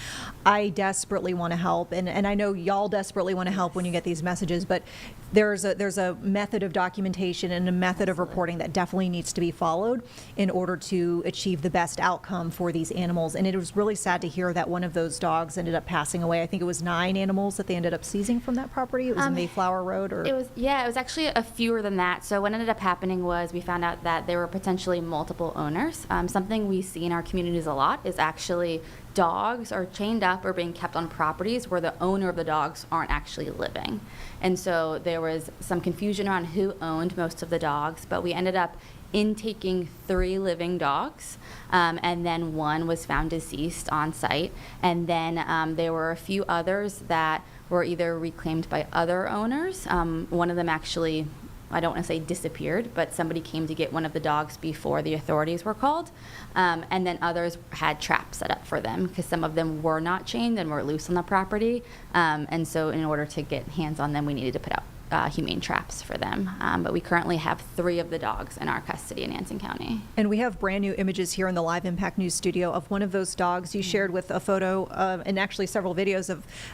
I desperately want to help, and I know y'all desperately want to help when you get these messages, but there's a method of documentation and a method of reporting that definitely needs to be followed in order to achieve the best outcome for these animals. And it was really sad to hear that one of those dogs ended up passing away. I think it was 9 animals that they ended up seizing from that property. It was Mayflower Road, or it was actually a fewer than that. So what ended up happening was we found out that there were potentially multiple owners. Something we see in our communities a lot is actually dogs are chained up or being kept on properties where the owner of the dogs aren't actually living. And so there was some confusion around who owned most of the dogs, but we ended up intaking 3 living dogs, and then 1 was found deceased on site. And then there were a few others that were either reclaimed by other owners. One of them actually, I don't want to say disappeared, but somebody came to get one of the dogs before the authorities were called. And then others had traps set up for them because some of them were not chained and were loose on the property. And so in order to get hands on them, we needed to put out humane traps for them. But we currently have 3 of the dogs in our custody in Anson County. And we have brand new images here in the Live Impact News studio of one of those dogs. You shared with a photo and actually several videos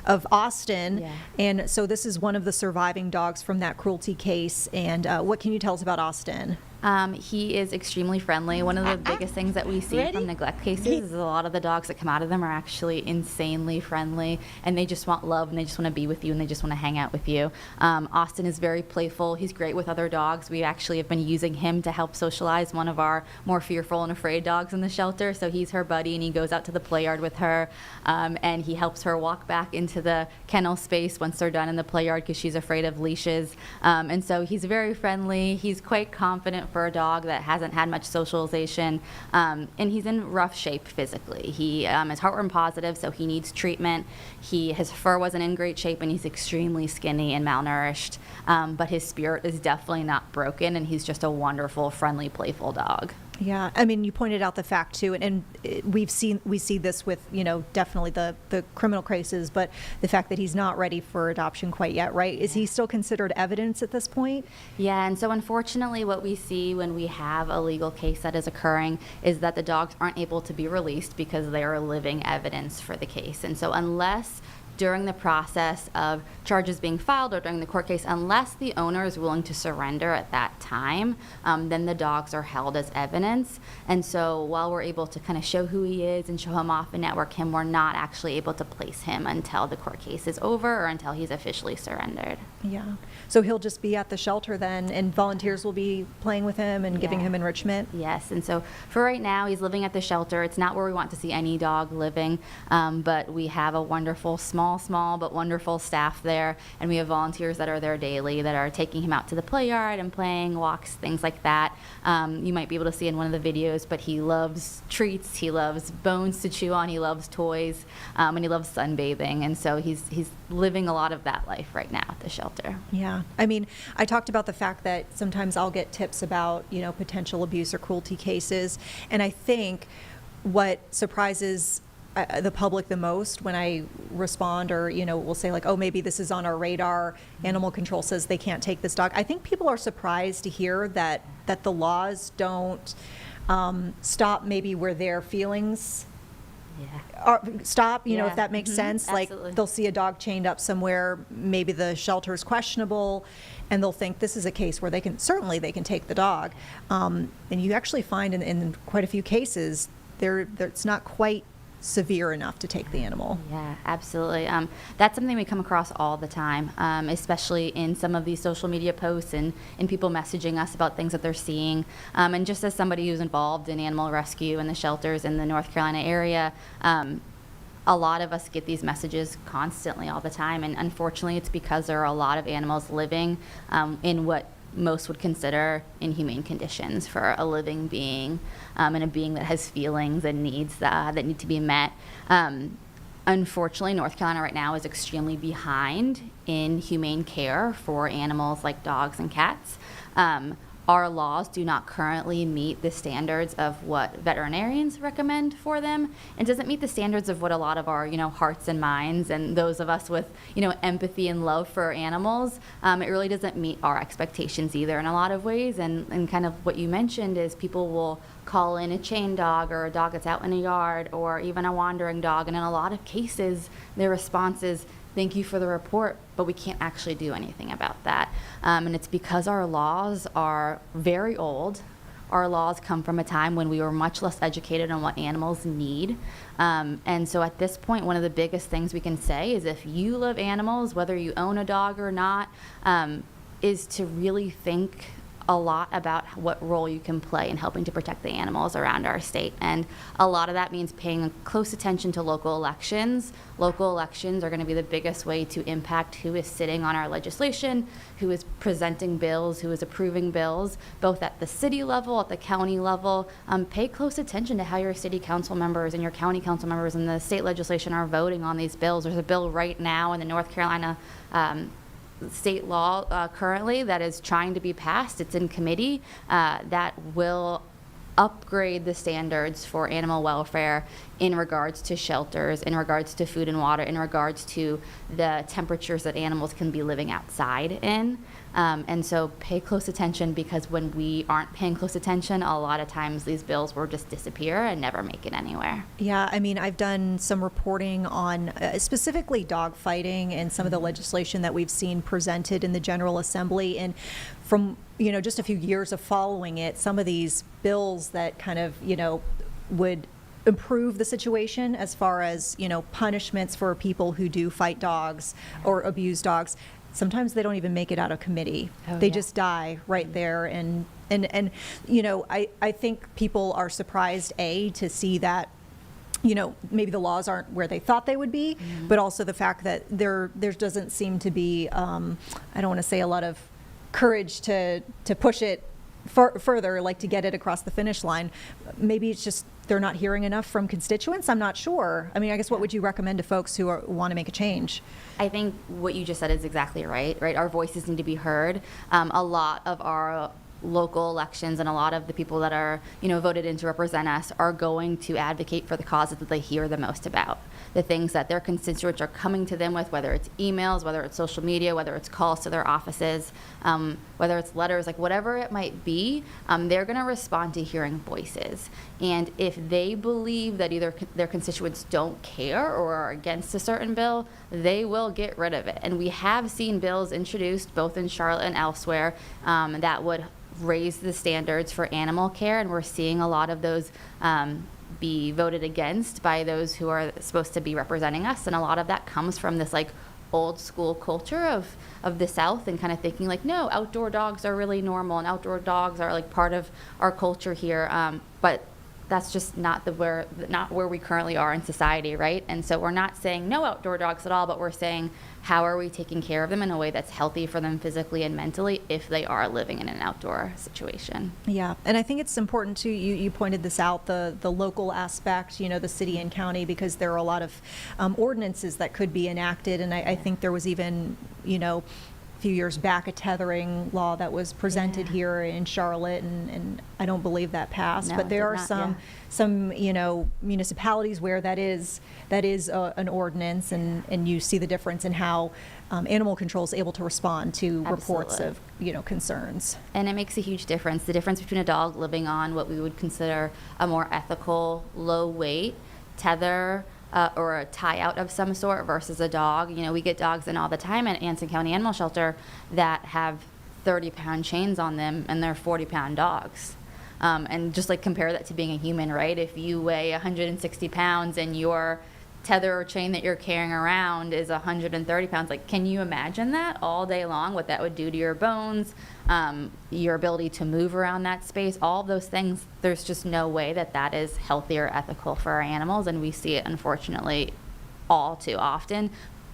of Austin. Yeah. And so this is one of the surviving dogs from that cruelty case. And what can you tell us about Austin? He is extremely friendly. One of the biggest things that we see from neglect cases is a lot of the dogs that come out of them are actually insanely friendly, and they just want love, and they just want to be with you, and they just want to hang out with you. Austin is very playful. He's great with other dogs. We actually have been using him to help socialize one of our more fearful and afraid dogs in the shelter. So he's her buddy, and he goes out to the play yard with her, and he helps her walk back into the kennel space once they're done in the play yard because she's afraid of leashes. And so he's very friendly. He's quite confident for a dog that hasn't had much socialization, and he's in rough shape physically. He is heartworm positive, so he needs treatment. His fur wasn't in great shape, and he's extremely skinny and malnourished, but his spirit is definitely not broken, and he's just a wonderful, friendly, playful dog. Yeah, I mean, you pointed out the fact too, and we see this with, definitely the criminal cases, but the fact that he's not ready for adoption quite yet, right? Is he still considered evidence at this point? Yeah, and so unfortunately what we see when we have a legal case that is occurring is that the dogs aren't able to be released because they are living evidence for the case. And so unless during the process of charges being filed or during the court case, unless the owner is willing to surrender at that time, then the dogs are held as evidence. And so while we're able to kind of show who he is and show him off and network him, we're not actually able to place him until the court case is over or until he's officially surrendered. Yeah. So he'll just be at the shelter then, and volunteers will be playing with him and giving him enrichment? Yes, and so for right now, he's living at the shelter. It's not where we want to see any dog living, but we have a wonderful, small but wonderful staff there, and we have volunteers that are there daily that are taking him out to the play yard and playing, walks, things like that. You might be able to see in one of the videos, but he loves treats, he loves bones to chew on, he loves toys, and he loves sunbathing, and so he's living a lot of that life right now at the shelter. Yeah, I mean, I talked about the fact that sometimes I'll get tips about, potential abuse or cruelty cases, and I think what surprises the public the most when I respond or, we'll say like, oh, maybe this is on our radar, animal control says they can't take this dog. I think people are surprised to hear that the laws don't stop maybe where their feelings stop, if that makes sense. Absolutely. Like they'll see a dog chained up somewhere, maybe the shelter is questionable, and they'll think this is a case where they can take the dog. And you actually find in quite a few cases, it's not quite severe enough to take the animal. Yeah, absolutely. That's something we come across all the time, especially in some of these social media posts and people messaging us about things that they're seeing. And just as somebody who's involved in animal rescue and the shelters in the North Carolina area, a lot of us get these messages constantly all the time. And unfortunately, it's because there are a lot of animals living in what most would consider inhumane conditions for a living being, and a being that has feelings and needs that need to be met. Unfortunately, North Carolina right now is extremely behind in humane care for animals like dogs and cats. our laws do not currently meet the standards of what veterinarians recommend for them. It doesn't meet the standards of what a lot of our, hearts and minds and those of us with, empathy and love for animals. It really doesn't meet our expectations either in a lot of ways. And kind of what you mentioned is people will call in a chain dog or a dog that's out in a yard or even a wandering dog. And in a lot of cases, their response is, "Thank you for the report, but we can't actually do anything about that." And it's because our laws are very old. Our laws come from a time when we were much less educated on what animals need. And so at this point, one of the biggest things we can say is if you love animals, whether you own a dog or not, is to really think a lot about what role you can play in helping to protect the animals around our state. And a lot of that means paying close attention to local elections. Local elections are going to be the biggest way to impact who is sitting on our legislation, who is presenting bills, who is approving bills, both at the city level, at the county level. Pay close attention to how your city council members and your county council members and the state legislation are voting on these bills. There's a bill right now in the North Carolina state law currently that is trying to be passed. It's in committee that will upgrade the standards for animal welfare in regards to shelters, in regards to food and water, in regards to the temperatures that animals can be living outside in. And so pay close attention, because when we aren't paying close attention, a lot of times these bills will just disappear and never make it anywhere. Yeah, I mean, I've done some reporting on specifically dog fighting and some of the legislation that we've seen presented in the General Assembly. And from, just a few years of following it, some of these bills that kind of, would improve the situation as far as, punishments for people who do fight dogs or abuse dogs. Sometimes they don't even make it out of committee. They just die right there. And I think people are surprised, to see that, maybe the laws aren't where they thought they would be, but also the fact that there doesn't seem to be, I don't want to say a lot of courage to push it further, like to get it across the finish line. Maybe it's just they're not hearing enough from constituents. I'm not sure. I mean, I guess what would you recommend to folks who want to make a change? I think what you just said is exactly right? Our voices need to be heard. A lot of our local elections and a lot of the people that are, voted in to represent us are going to advocate for the causes that they hear the most about. The things that their constituents are coming to them with, whether it's emails, whether it's social media, whether it's calls to their offices, whether it's letters, like whatever it might be, they're going to respond to hearing voices. And if they believe that either their constituents don't care or are against a certain bill, they will get rid of it. And we have seen bills introduced both in Charlotte and elsewhere that would raise the standards for animal care, and we're seeing a lot of those be voted against by those who are supposed to be representing us. And a lot of that comes from this old school culture of the South, and kind of thinking no, outdoor dogs are really normal and outdoor dogs are part of our culture here. But that's just not where we currently are in society, right? And so we're not saying no outdoor dogs at all, but we're saying how are we taking care of them in a way that's healthy for them physically and mentally if they are living in an outdoor situation. Yeah, and I think it's important too, you pointed this out, the local aspect, the city and county, because there are a lot of ordinances that could be enacted, and I think there was even, a few years back, a tethering law that was presented here in Charlotte, and I don't believe that passed. No, but there are it did not, some municipalities where that is an ordinance, and you see the difference in how animal control is able to respond to reports of concerns. And it makes a huge difference. The difference between a dog living on what we would consider a more ethical, low weight tether or a tie out of some sort versus a dog. We get dogs in all the time at Anson County Animal Shelter that have 30-pound chains on them, and they're 40-pound dogs. And just compare that to being a human, right? If you weigh 160 pounds and your tether or chain that you're carrying around is 130 pounds, can you imagine that all day long, what that would do to your bones, your ability to move around that space, all of those things? There's just no way that is healthy or ethical for our animals, and we see it, unfortunately, all too often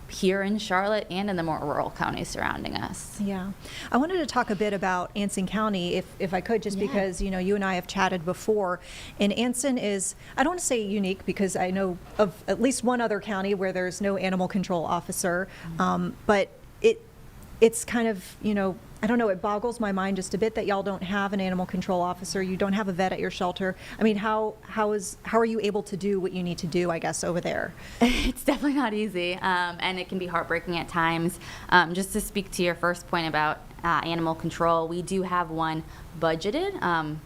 here in Charlotte and in the more rural counties surrounding us. Yeah. I wanted to talk a bit about Anson County, if I could, just because, you and I have chatted before. And Anson is, I don't want to say unique, because I know of at least one other county where there's no animal control officer, but it's kind of, I don't know, it boggles my mind just a bit that y'all don't have an animal control officer. You don't have a vet at your shelter. I mean, how are you able to do what you need to do, I guess, over there? It's definitely not easy, and it can be heartbreaking at times. Just to speak to your first point about animal control, we do have one budgeted,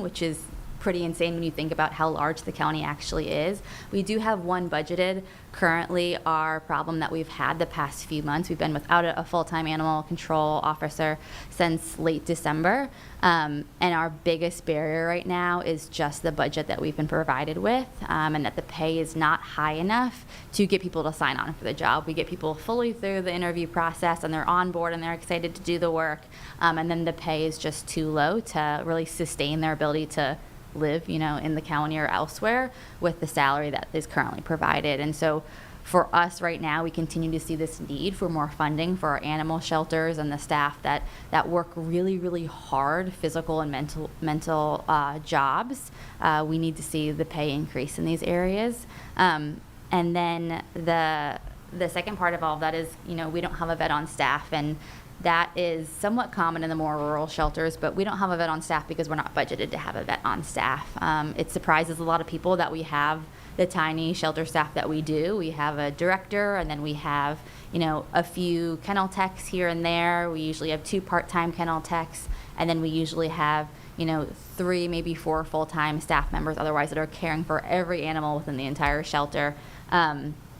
which is pretty insane when you think about how large the county actually is. We do have one budgeted. Currently, our problem that we've had the past few months, we've been without a full-time animal control officer since late December, and our biggest barrier right now is just the budget that we've been provided with, and that the pay is not high enough to get people to sign on for the job. We get people fully through the interview process, and they're on board, and they're excited to do the work, and then the pay is just too low to really sustain their ability to live, in the county or elsewhere with the salary that is currently provided. And so for us right now, we continue to see this need for more funding for our animal shelters and the staff that work really, really hard physical and mental jobs. We need to see the pay increase in these areas. And then the second part of all of that is, we don't have a vet on staff, and that is somewhat common in the more rural shelters, but we don't have a vet on staff because we're not budgeted to have a vet on staff. It surprises a lot of people that we have the tiny shelter staff that we do. We have a director, and then we have, a few kennel techs here and there. We usually have 2 part-time kennel techs, and then we usually have, 3, maybe 4 full-time staff members otherwise that are caring for every animal within the entire shelter.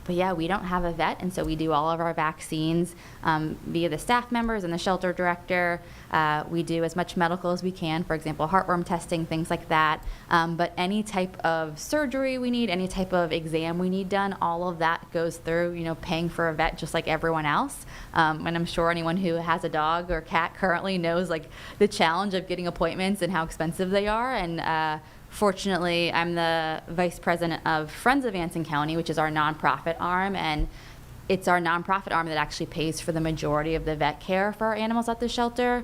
But yeah, we don't have a vet, and so we do all of our vaccines via the staff members and the shelter director. We do as much medical as we can, for example, heartworm testing, things like that. But any type of surgery we need, any type of exam we need done, all of that goes through, paying for a vet just like everyone else. And I'm sure anyone who has a dog or cat currently knows like the challenge of getting appointments and how expensive they are. And fortunately, I'm the vice president of Friends of Anson County, which is our nonprofit arm, and it's our nonprofit arm that actually pays for the majority of the vet care for our animals at the shelter.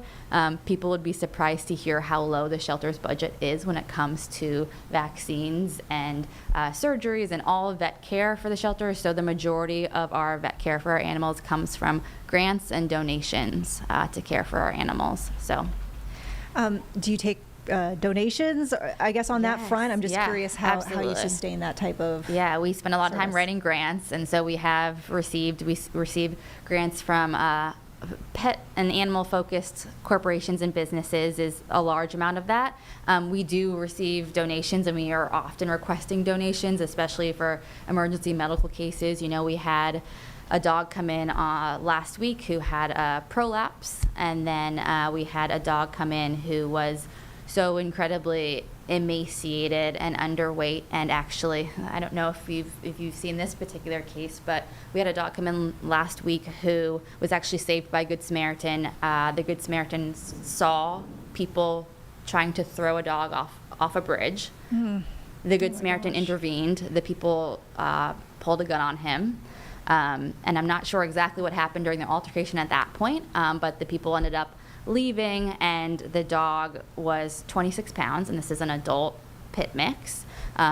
People would be surprised to hear how low the shelter's budget is when it comes to vaccines and surgeries and all vet care for the shelter. So the majority of our vet care for our animals comes from grants and donations to care for our animals. So, do you take donations, I guess, on that front? I'm just curious how you sustain that type of we spend a lot of time service. writing grants, and so we receive grants from pet and animal focused corporations and businesses is a large amount of that. We do receive donations, and we are often requesting donations, especially for emergency medical cases. We had a dog come in last week who had a prolapse, and then we had a dog come in who was so incredibly emaciated and underweight. And actually, I don't know if you've seen this particular case, but we had a dog come in last week who was actually saved by Good Samaritan. The Good Samaritans saw people trying to throw a dog off a bridge. The Good Samaritan intervened. The people pulled a gun on him. And I'm not sure exactly what happened during the altercation at that point, but the people ended up leaving, and the dog was 26 pounds, and this is an adult pit mix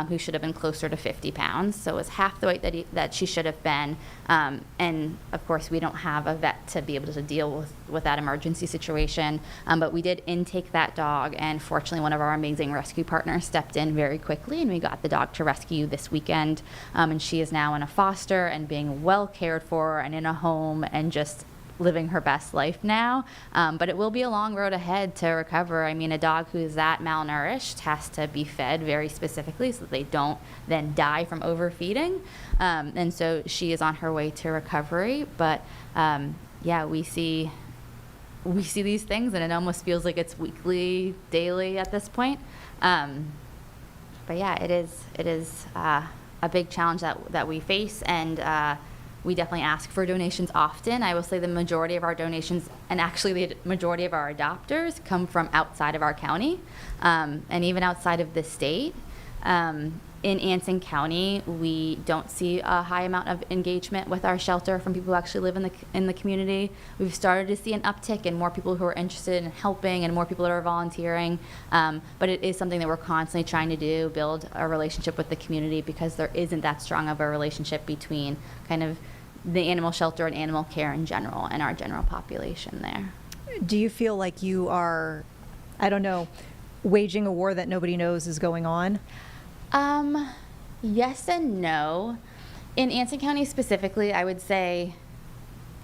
who should have been closer to 50 pounds, so it was half the weight that she should have been. And of course, we don't have a vet to be able to deal with that emergency situation, but we did intake that dog, and fortunately one of our amazing rescue partners stepped in very quickly, and we got the dog to rescue this weekend, and she is now in a foster and being well cared for and in a home and just living her best life now. But it will be a long road ahead to recover. I mean, a dog who's that malnourished has to be fed very specifically so that they don't then die from overfeeding. And so she is on her way to recovery. But we see these things, and it almost feels like it's weekly, daily at this point. But yeah, it is a big challenge that we face, and we definitely ask for donations often. I will say the majority of our donations, and actually the majority of our adopters, come from outside of our county, and even outside of the state. In Anson County, we don't see a high amount of engagement with our shelter from people who actually live in the community. We've started to see an uptick in more people who are interested in helping and more people that are volunteering. But it is something that we're constantly trying to do, build a relationship with the community, because there isn't that strong of a relationship between kind of the animal shelter and animal care in general and our general population there. Do you feel like you are, I don't know, waging a war that nobody knows is going on? Yes and no. In Anson County specifically, I would say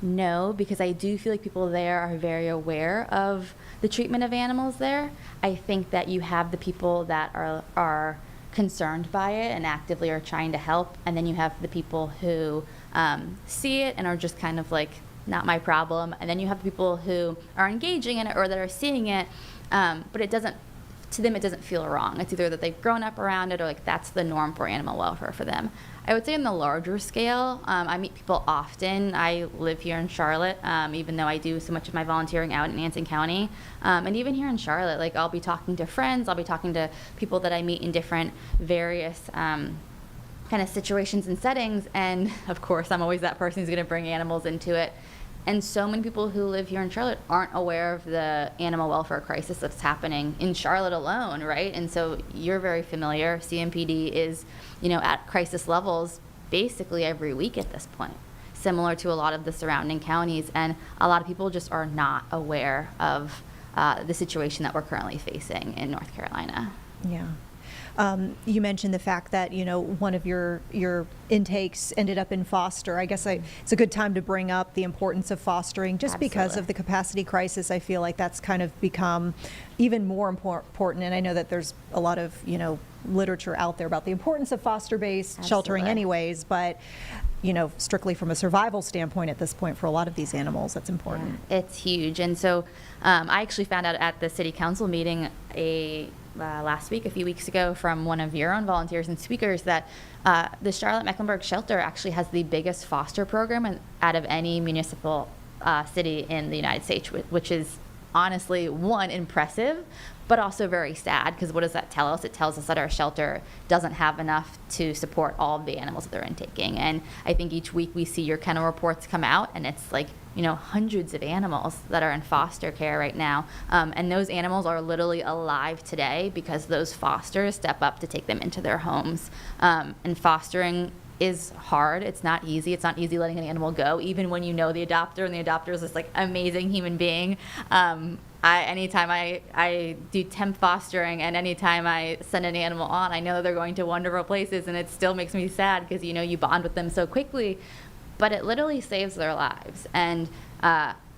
no, because I do feel like people there are very aware of the treatment of animals there. I think that you have the people that are concerned by it and actively are trying to help, and then you have the people who see it and are just kind of like, not my problem, and then you have the people who are engaging in it or that are seeing it, but it doesn't, to them it doesn't feel wrong. It's either that they've grown up around it or like that's the norm for animal welfare for them. I would say on the larger scale, I meet people often. I live here in Charlotte, even though I do so much of my volunteering out in Anson County. And even here in Charlotte, like I'll be talking to friends, I'll be talking to people that I meet in different various kind of situations and settings. And of course, I'm always that person who's going to bring animals into it. And so many people who live here in Charlotte aren't aware of the animal welfare crisis that's happening in Charlotte alone, right? And so you're very familiar. CMPD is, at crisis levels basically every week at this point, similar to a lot of the surrounding counties. And a lot of people just are not aware of the situation that we're currently facing in North Carolina. Yeah. You mentioned the fact that, one of your intakes ended up in foster. I guess it's a good time to bring up the importance of fostering just because of the capacity crisis. I feel like that's kind of become even more important. And I know that there's a lot of, literature out there about the importance of foster-based sheltering anyways, but strictly from a survival standpoint at this point for a lot of these animals, that's important. Yeah, it's huge. And so I actually found out at the city council meeting last week, a few weeks ago, from one of your own volunteers and speakers that the Charlotte-Mecklenburg shelter actually has the biggest foster program out of any municipal city in the United States, which is honestly, one, impressive, but also very sad, because what does that tell us? It tells us that our shelter doesn't have enough to support all of the animals that they're intaking. And I think each week we see your kennel reports come out, and it's like, hundreds of animals that are in foster care right now. And those animals are literally alive today because those fosters step up to take them into their homes. And fostering is hard. It's not easy. It's not easy letting an animal go, even when you know the adopter, and the adopter is this like amazing human being. Anytime I do temp fostering, and anytime I send an animal on, I know they're going to wonderful places, and it still makes me sad because you bond with them so quickly, but it literally saves their lives. And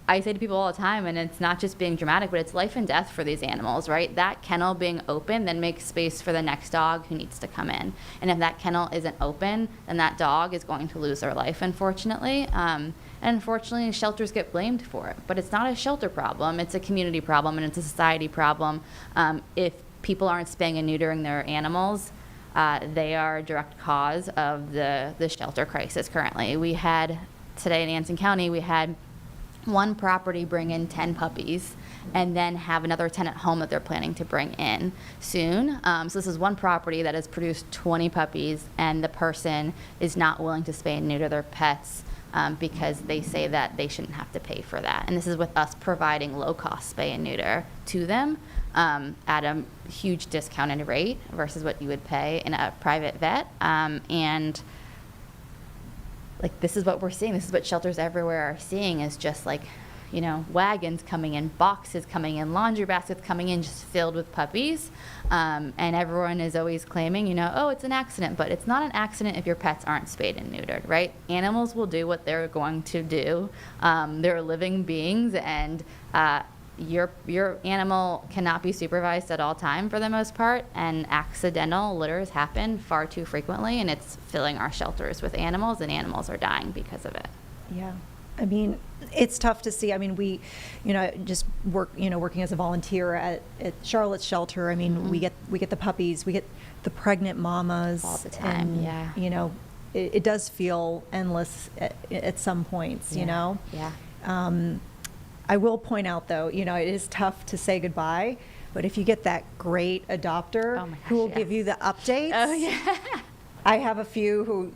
I say to people all the time, and it's not just being dramatic, but it's life and death for these animals, right? That kennel being open then makes space for the next dog who needs to come in. And if that kennel isn't open, then that dog is going to lose their life, unfortunately. And unfortunately, shelters get blamed for it. But it's not a shelter problem. It's a community problem, and it's a society problem. If people aren't spaying and neutering their animals, they are a direct cause of the shelter crisis currently. We had, today in Anson County, we had one property bring in 10 puppies and then have another tenant home that they're planning to bring in soon. So this is one property that has produced 20 puppies, and the person is not willing to spay and neuter their pets because they say that they shouldn't have to pay for that. And this is with us providing low-cost spay and neuter to them at a huge discounted rate versus what you would pay in a private vet. And like, this is what we're seeing. This is what shelters everywhere are seeing, is just like, wagons coming in, boxes coming in, laundry baskets coming in, just filled with puppies. And everyone is always claiming, oh, it's an accident, but it's not an accident if your pets aren't spayed and neutered, right? Animals will do what they're going to do. They're living beings, and your animal cannot be supervised at all time for the most part, and accidental litters happen far too frequently, and it's filling our shelters with animals, and animals are dying because of it. Yeah. I mean, it's tough to see. I mean, we, just working as a volunteer at Charlotte's shelter. I mean, we get the puppies, we get the pregnant mamas all the time. And, it does feel endless at some points. Yeah. I will point out, though, it is tough to say goodbye, but if you get that great adopter who will give you the updates. Oh, yeah. I have a few who,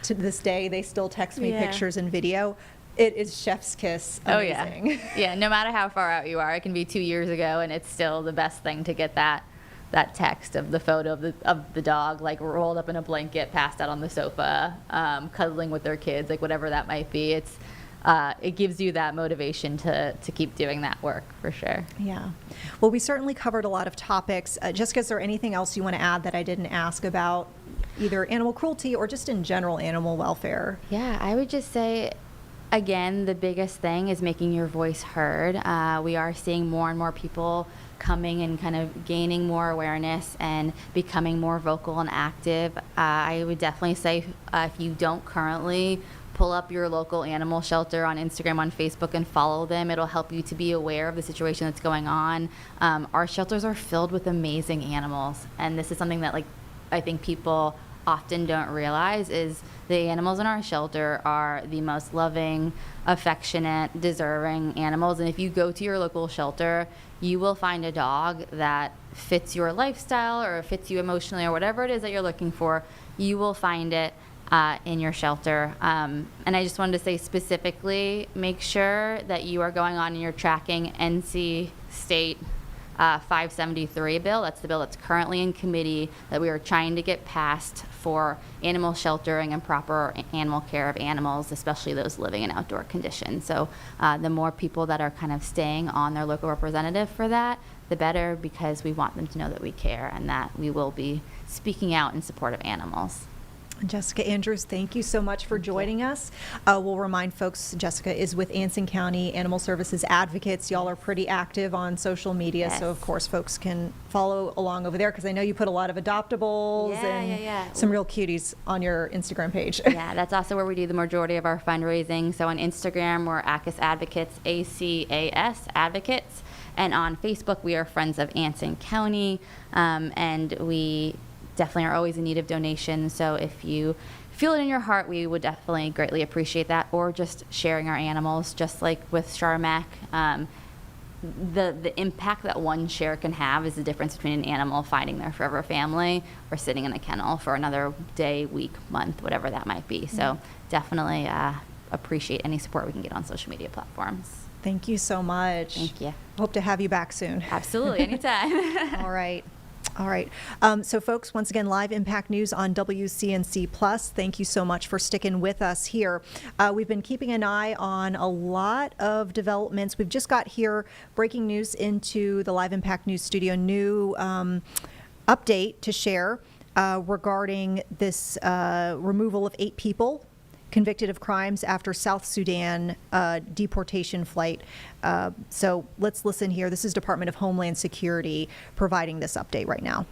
to this day, they still text me pictures and video. It is chef's kiss. Amazing. Oh, yeah. Yeah, no matter how far out you are, it can be 2 years ago, and it's still the best thing to get that text of the photo of the dog, like rolled up in a blanket, passed out on the sofa, cuddling with their kids, like whatever that might be. It's it gives you that motivation to keep doing that work for sure. Yeah. Well, we certainly covered a lot of topics. Jessica, is there anything else you want to add that I didn't ask about either animal cruelty or just in general animal welfare? Yeah, I would just say, again, the biggest thing is making your voice heard. We are seeing more and more people coming and kind of gaining more awareness and becoming more vocal and active. I would definitely say if you don't currently pull up your local animal shelter on Instagram, on Facebook, and follow them. It'll help you to be aware of the situation that's going on. Our shelters are filled with amazing animals, and this is something that I think people often don't realize is the animals in our shelter are the most loving, affectionate, deserving animals. And if you go to your local shelter, you will find a dog that fits your lifestyle or fits you emotionally or whatever it is that you're looking for. You will find it in your shelter. And I just wanted to say specifically, make sure that you are going on and you're tracking NC State 573 bill. That's the bill that's currently in committee that we are trying to get passed for animal sheltering and proper animal care of animals, especially those living in outdoor conditions. So the more people that are kind of staying on their local representative for that, the better, because we want them to know that we care and that we will be speaking out in support of animals. Jessica Andrews, thank you so much for joining us. We'll remind folks, Jessica is with Anson County Animal Services Advocates. Y'all are pretty active on social media, so of course folks can follow along over there, because I know you put a lot of adoptables and some real cuties on your Instagram page. Yeah, that's also where we do the majority of our fundraising. So on Instagram, we're ACAS Advocates, ACAS Advocates, and on Facebook, we are Friends of Anson County, and we definitely are always in need of donations. So if you feel it in your heart, we would definitely greatly appreciate that, or just sharing our animals, just like with Charmac. The impact that one share can have is the difference between an animal finding their forever family or sitting in a kennel for another day, week, month, whatever that might be. So definitely appreciate any support we can get on social media platforms. Thank you so much. Thank you. Hope to have you back soon. Absolutely, anytime. All right. All right. So folks, once again, live Impact News on WCNC Plus. Thank you so much for sticking with us here. We've been keeping an eye on a lot of developments. We've just got here breaking news into the live Impact News studio. New update to share regarding this removal of 8 people convicted of crimes after South Sudan deportation flight. So let's listen here. This is Department of Homeland Security providing this update right now.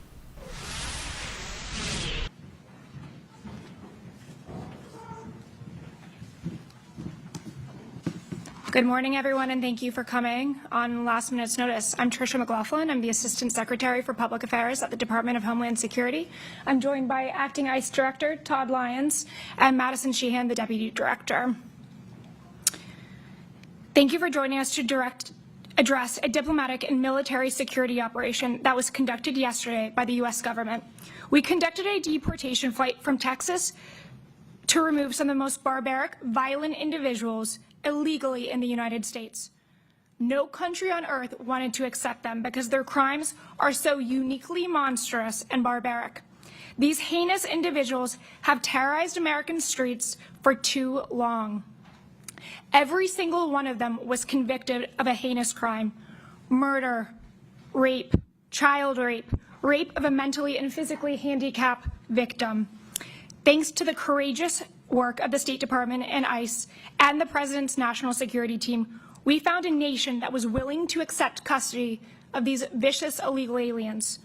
Good morning, everyone, and thank you for coming on last minute's notice. I'm Tricia McLaughlin. I'm the Assistant Secretary for Public Affairs at the Department of Homeland Security. I'm joined by Acting ICE Director Todd Lyons and Madison Sheehan, the Deputy Director. Thank you for joining us to address a diplomatic and military security operation that was conducted yesterday by the U.S. government. We conducted a deportation flight from Texas to remove some of the most barbaric, violent individuals illegally in the United States. No country on earth wanted to accept them because their crimes are so uniquely monstrous and barbaric. These heinous individuals have terrorized American streets for too long. Every single one of them was convicted of a heinous crime: murder, rape, child rape, rape of a mentally and physically handicapped victim. Thanks to the courageous work of the State Department and ICE and the President's National Security Team, we found a nation that was willing to accept custody of these vicious illegal aliens.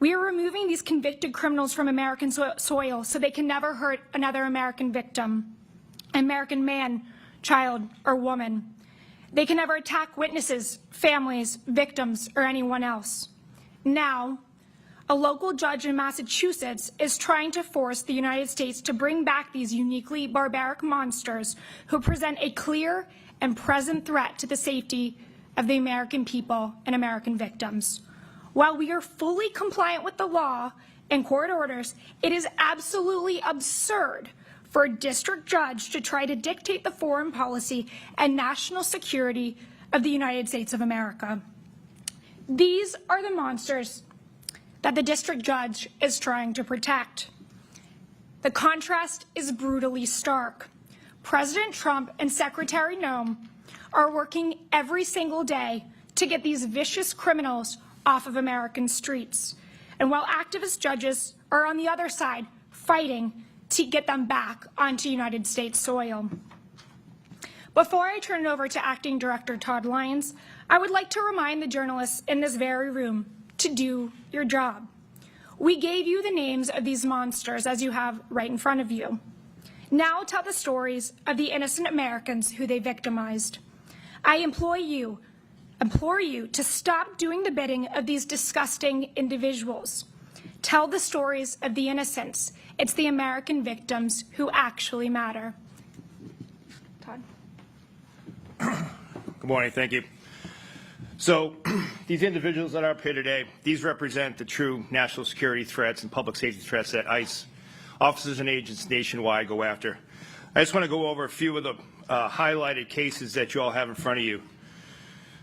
We are removing these convicted criminals from American soil so they can never hurt another American victim, American man, child, or woman. They can never attack witnesses, families, victims, or anyone else. Now, a local judge in Massachusetts is trying to force the United States to bring back these uniquely barbaric monsters who present a clear and present threat to the safety of the American people and American victims. While we are fully compliant with the law and court orders, it is absolutely absurd for a district judge to try to dictate the foreign policy and national security of the United States of America. These are the monsters that the district judge is trying to protect. The contrast is brutally stark. President Trump and Secretary Noem are working every single day to get these vicious criminals off of American streets. And while activist judges are on the other side fighting to get them back onto United States soil. Before I turn it over to Acting Director Todd Lyons, I would like to remind the journalists in this very room to do your job. We gave you the names of these monsters as you have right in front of you. Now tell the stories of the innocent Americans who they victimized. I implore you to stop doing the bidding of these disgusting individuals. Tell the stories of the innocents. It's the American victims who actually matter. Todd. Good morning, thank you. So these individuals that are up here today, these represent the true national security threats and public safety threats that ICE officers and agents nationwide go after. I just want to go over a few of the highlighted cases that you all have in front of you.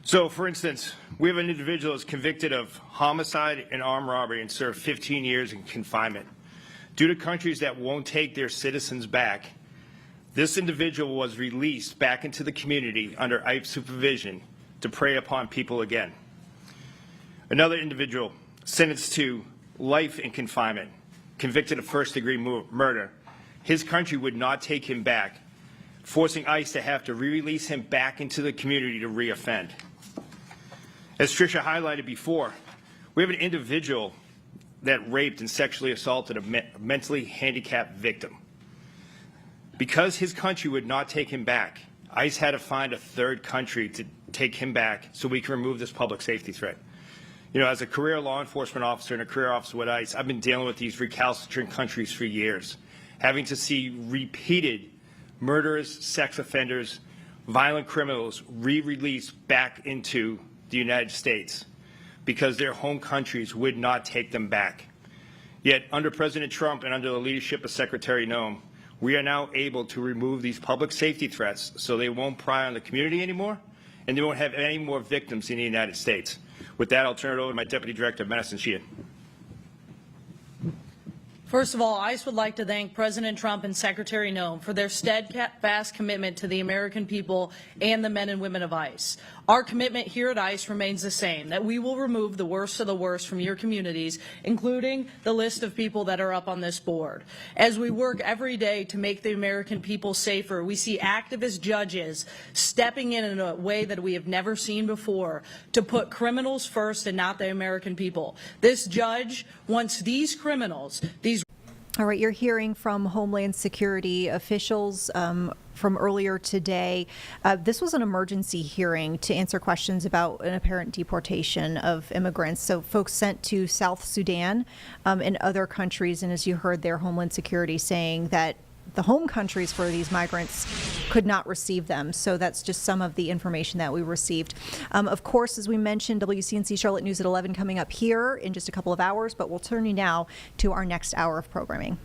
So, for instance, we have an individual that's convicted of homicide and armed robbery and served 15 years in confinement. Due to countries that won't take their citizens back, this individual was released back into the community under ICE supervision to prey upon people again. Another individual sentenced to life in confinement, convicted of first-degree murder. His country would not take him back, forcing ICE to have to re-release him back into the community to re-offend. As Tricia highlighted before, we have an individual that raped and sexually assaulted a mentally handicapped victim. Because his country would not take him back, ICE had to find a third country to take him back so we can remove this public safety threat. You know, as a career law enforcement officer and a career officer with ICE, I've been dealing with these recalcitrant countries for years, having to see repeated murderers, sex offenders, violent criminals re-released back into the United States because their home countries would not take them back. Yet under President Trump and under the leadership of Secretary Noem, we are now able to remove these public safety threats so they won't pry on the community anymore and they won't have any more victims in the United States. With that, I'll turn it over to my Deputy Director, Madison Sheehan. First of all, ICE would like to thank President Trump and Secretary Noem for their steadfast commitment to the American people and the men and women of ICE. Our commitment here at ICE remains the same, that we will remove the worst of the worst from your communities, including the list of people that are up on this board. As we work every day to make the American people safer, we see activist judges stepping in a way that we have never seen before to put criminals first and not the American people. This judge wants these criminals, these All right, you're hearing from Homeland Security officials from earlier today. This was an emergency hearing to answer questions about an apparent deportation of immigrants. So folks sent to South Sudan and other countries. And as you heard there, Homeland Security saying that the home countries for these migrants could not receive them. So that's just some of the information that we received. Of course, as we mentioned, WCNC Charlotte News at 11 coming up here in just a couple of hours, but we'll turn you now to our next hour of programming.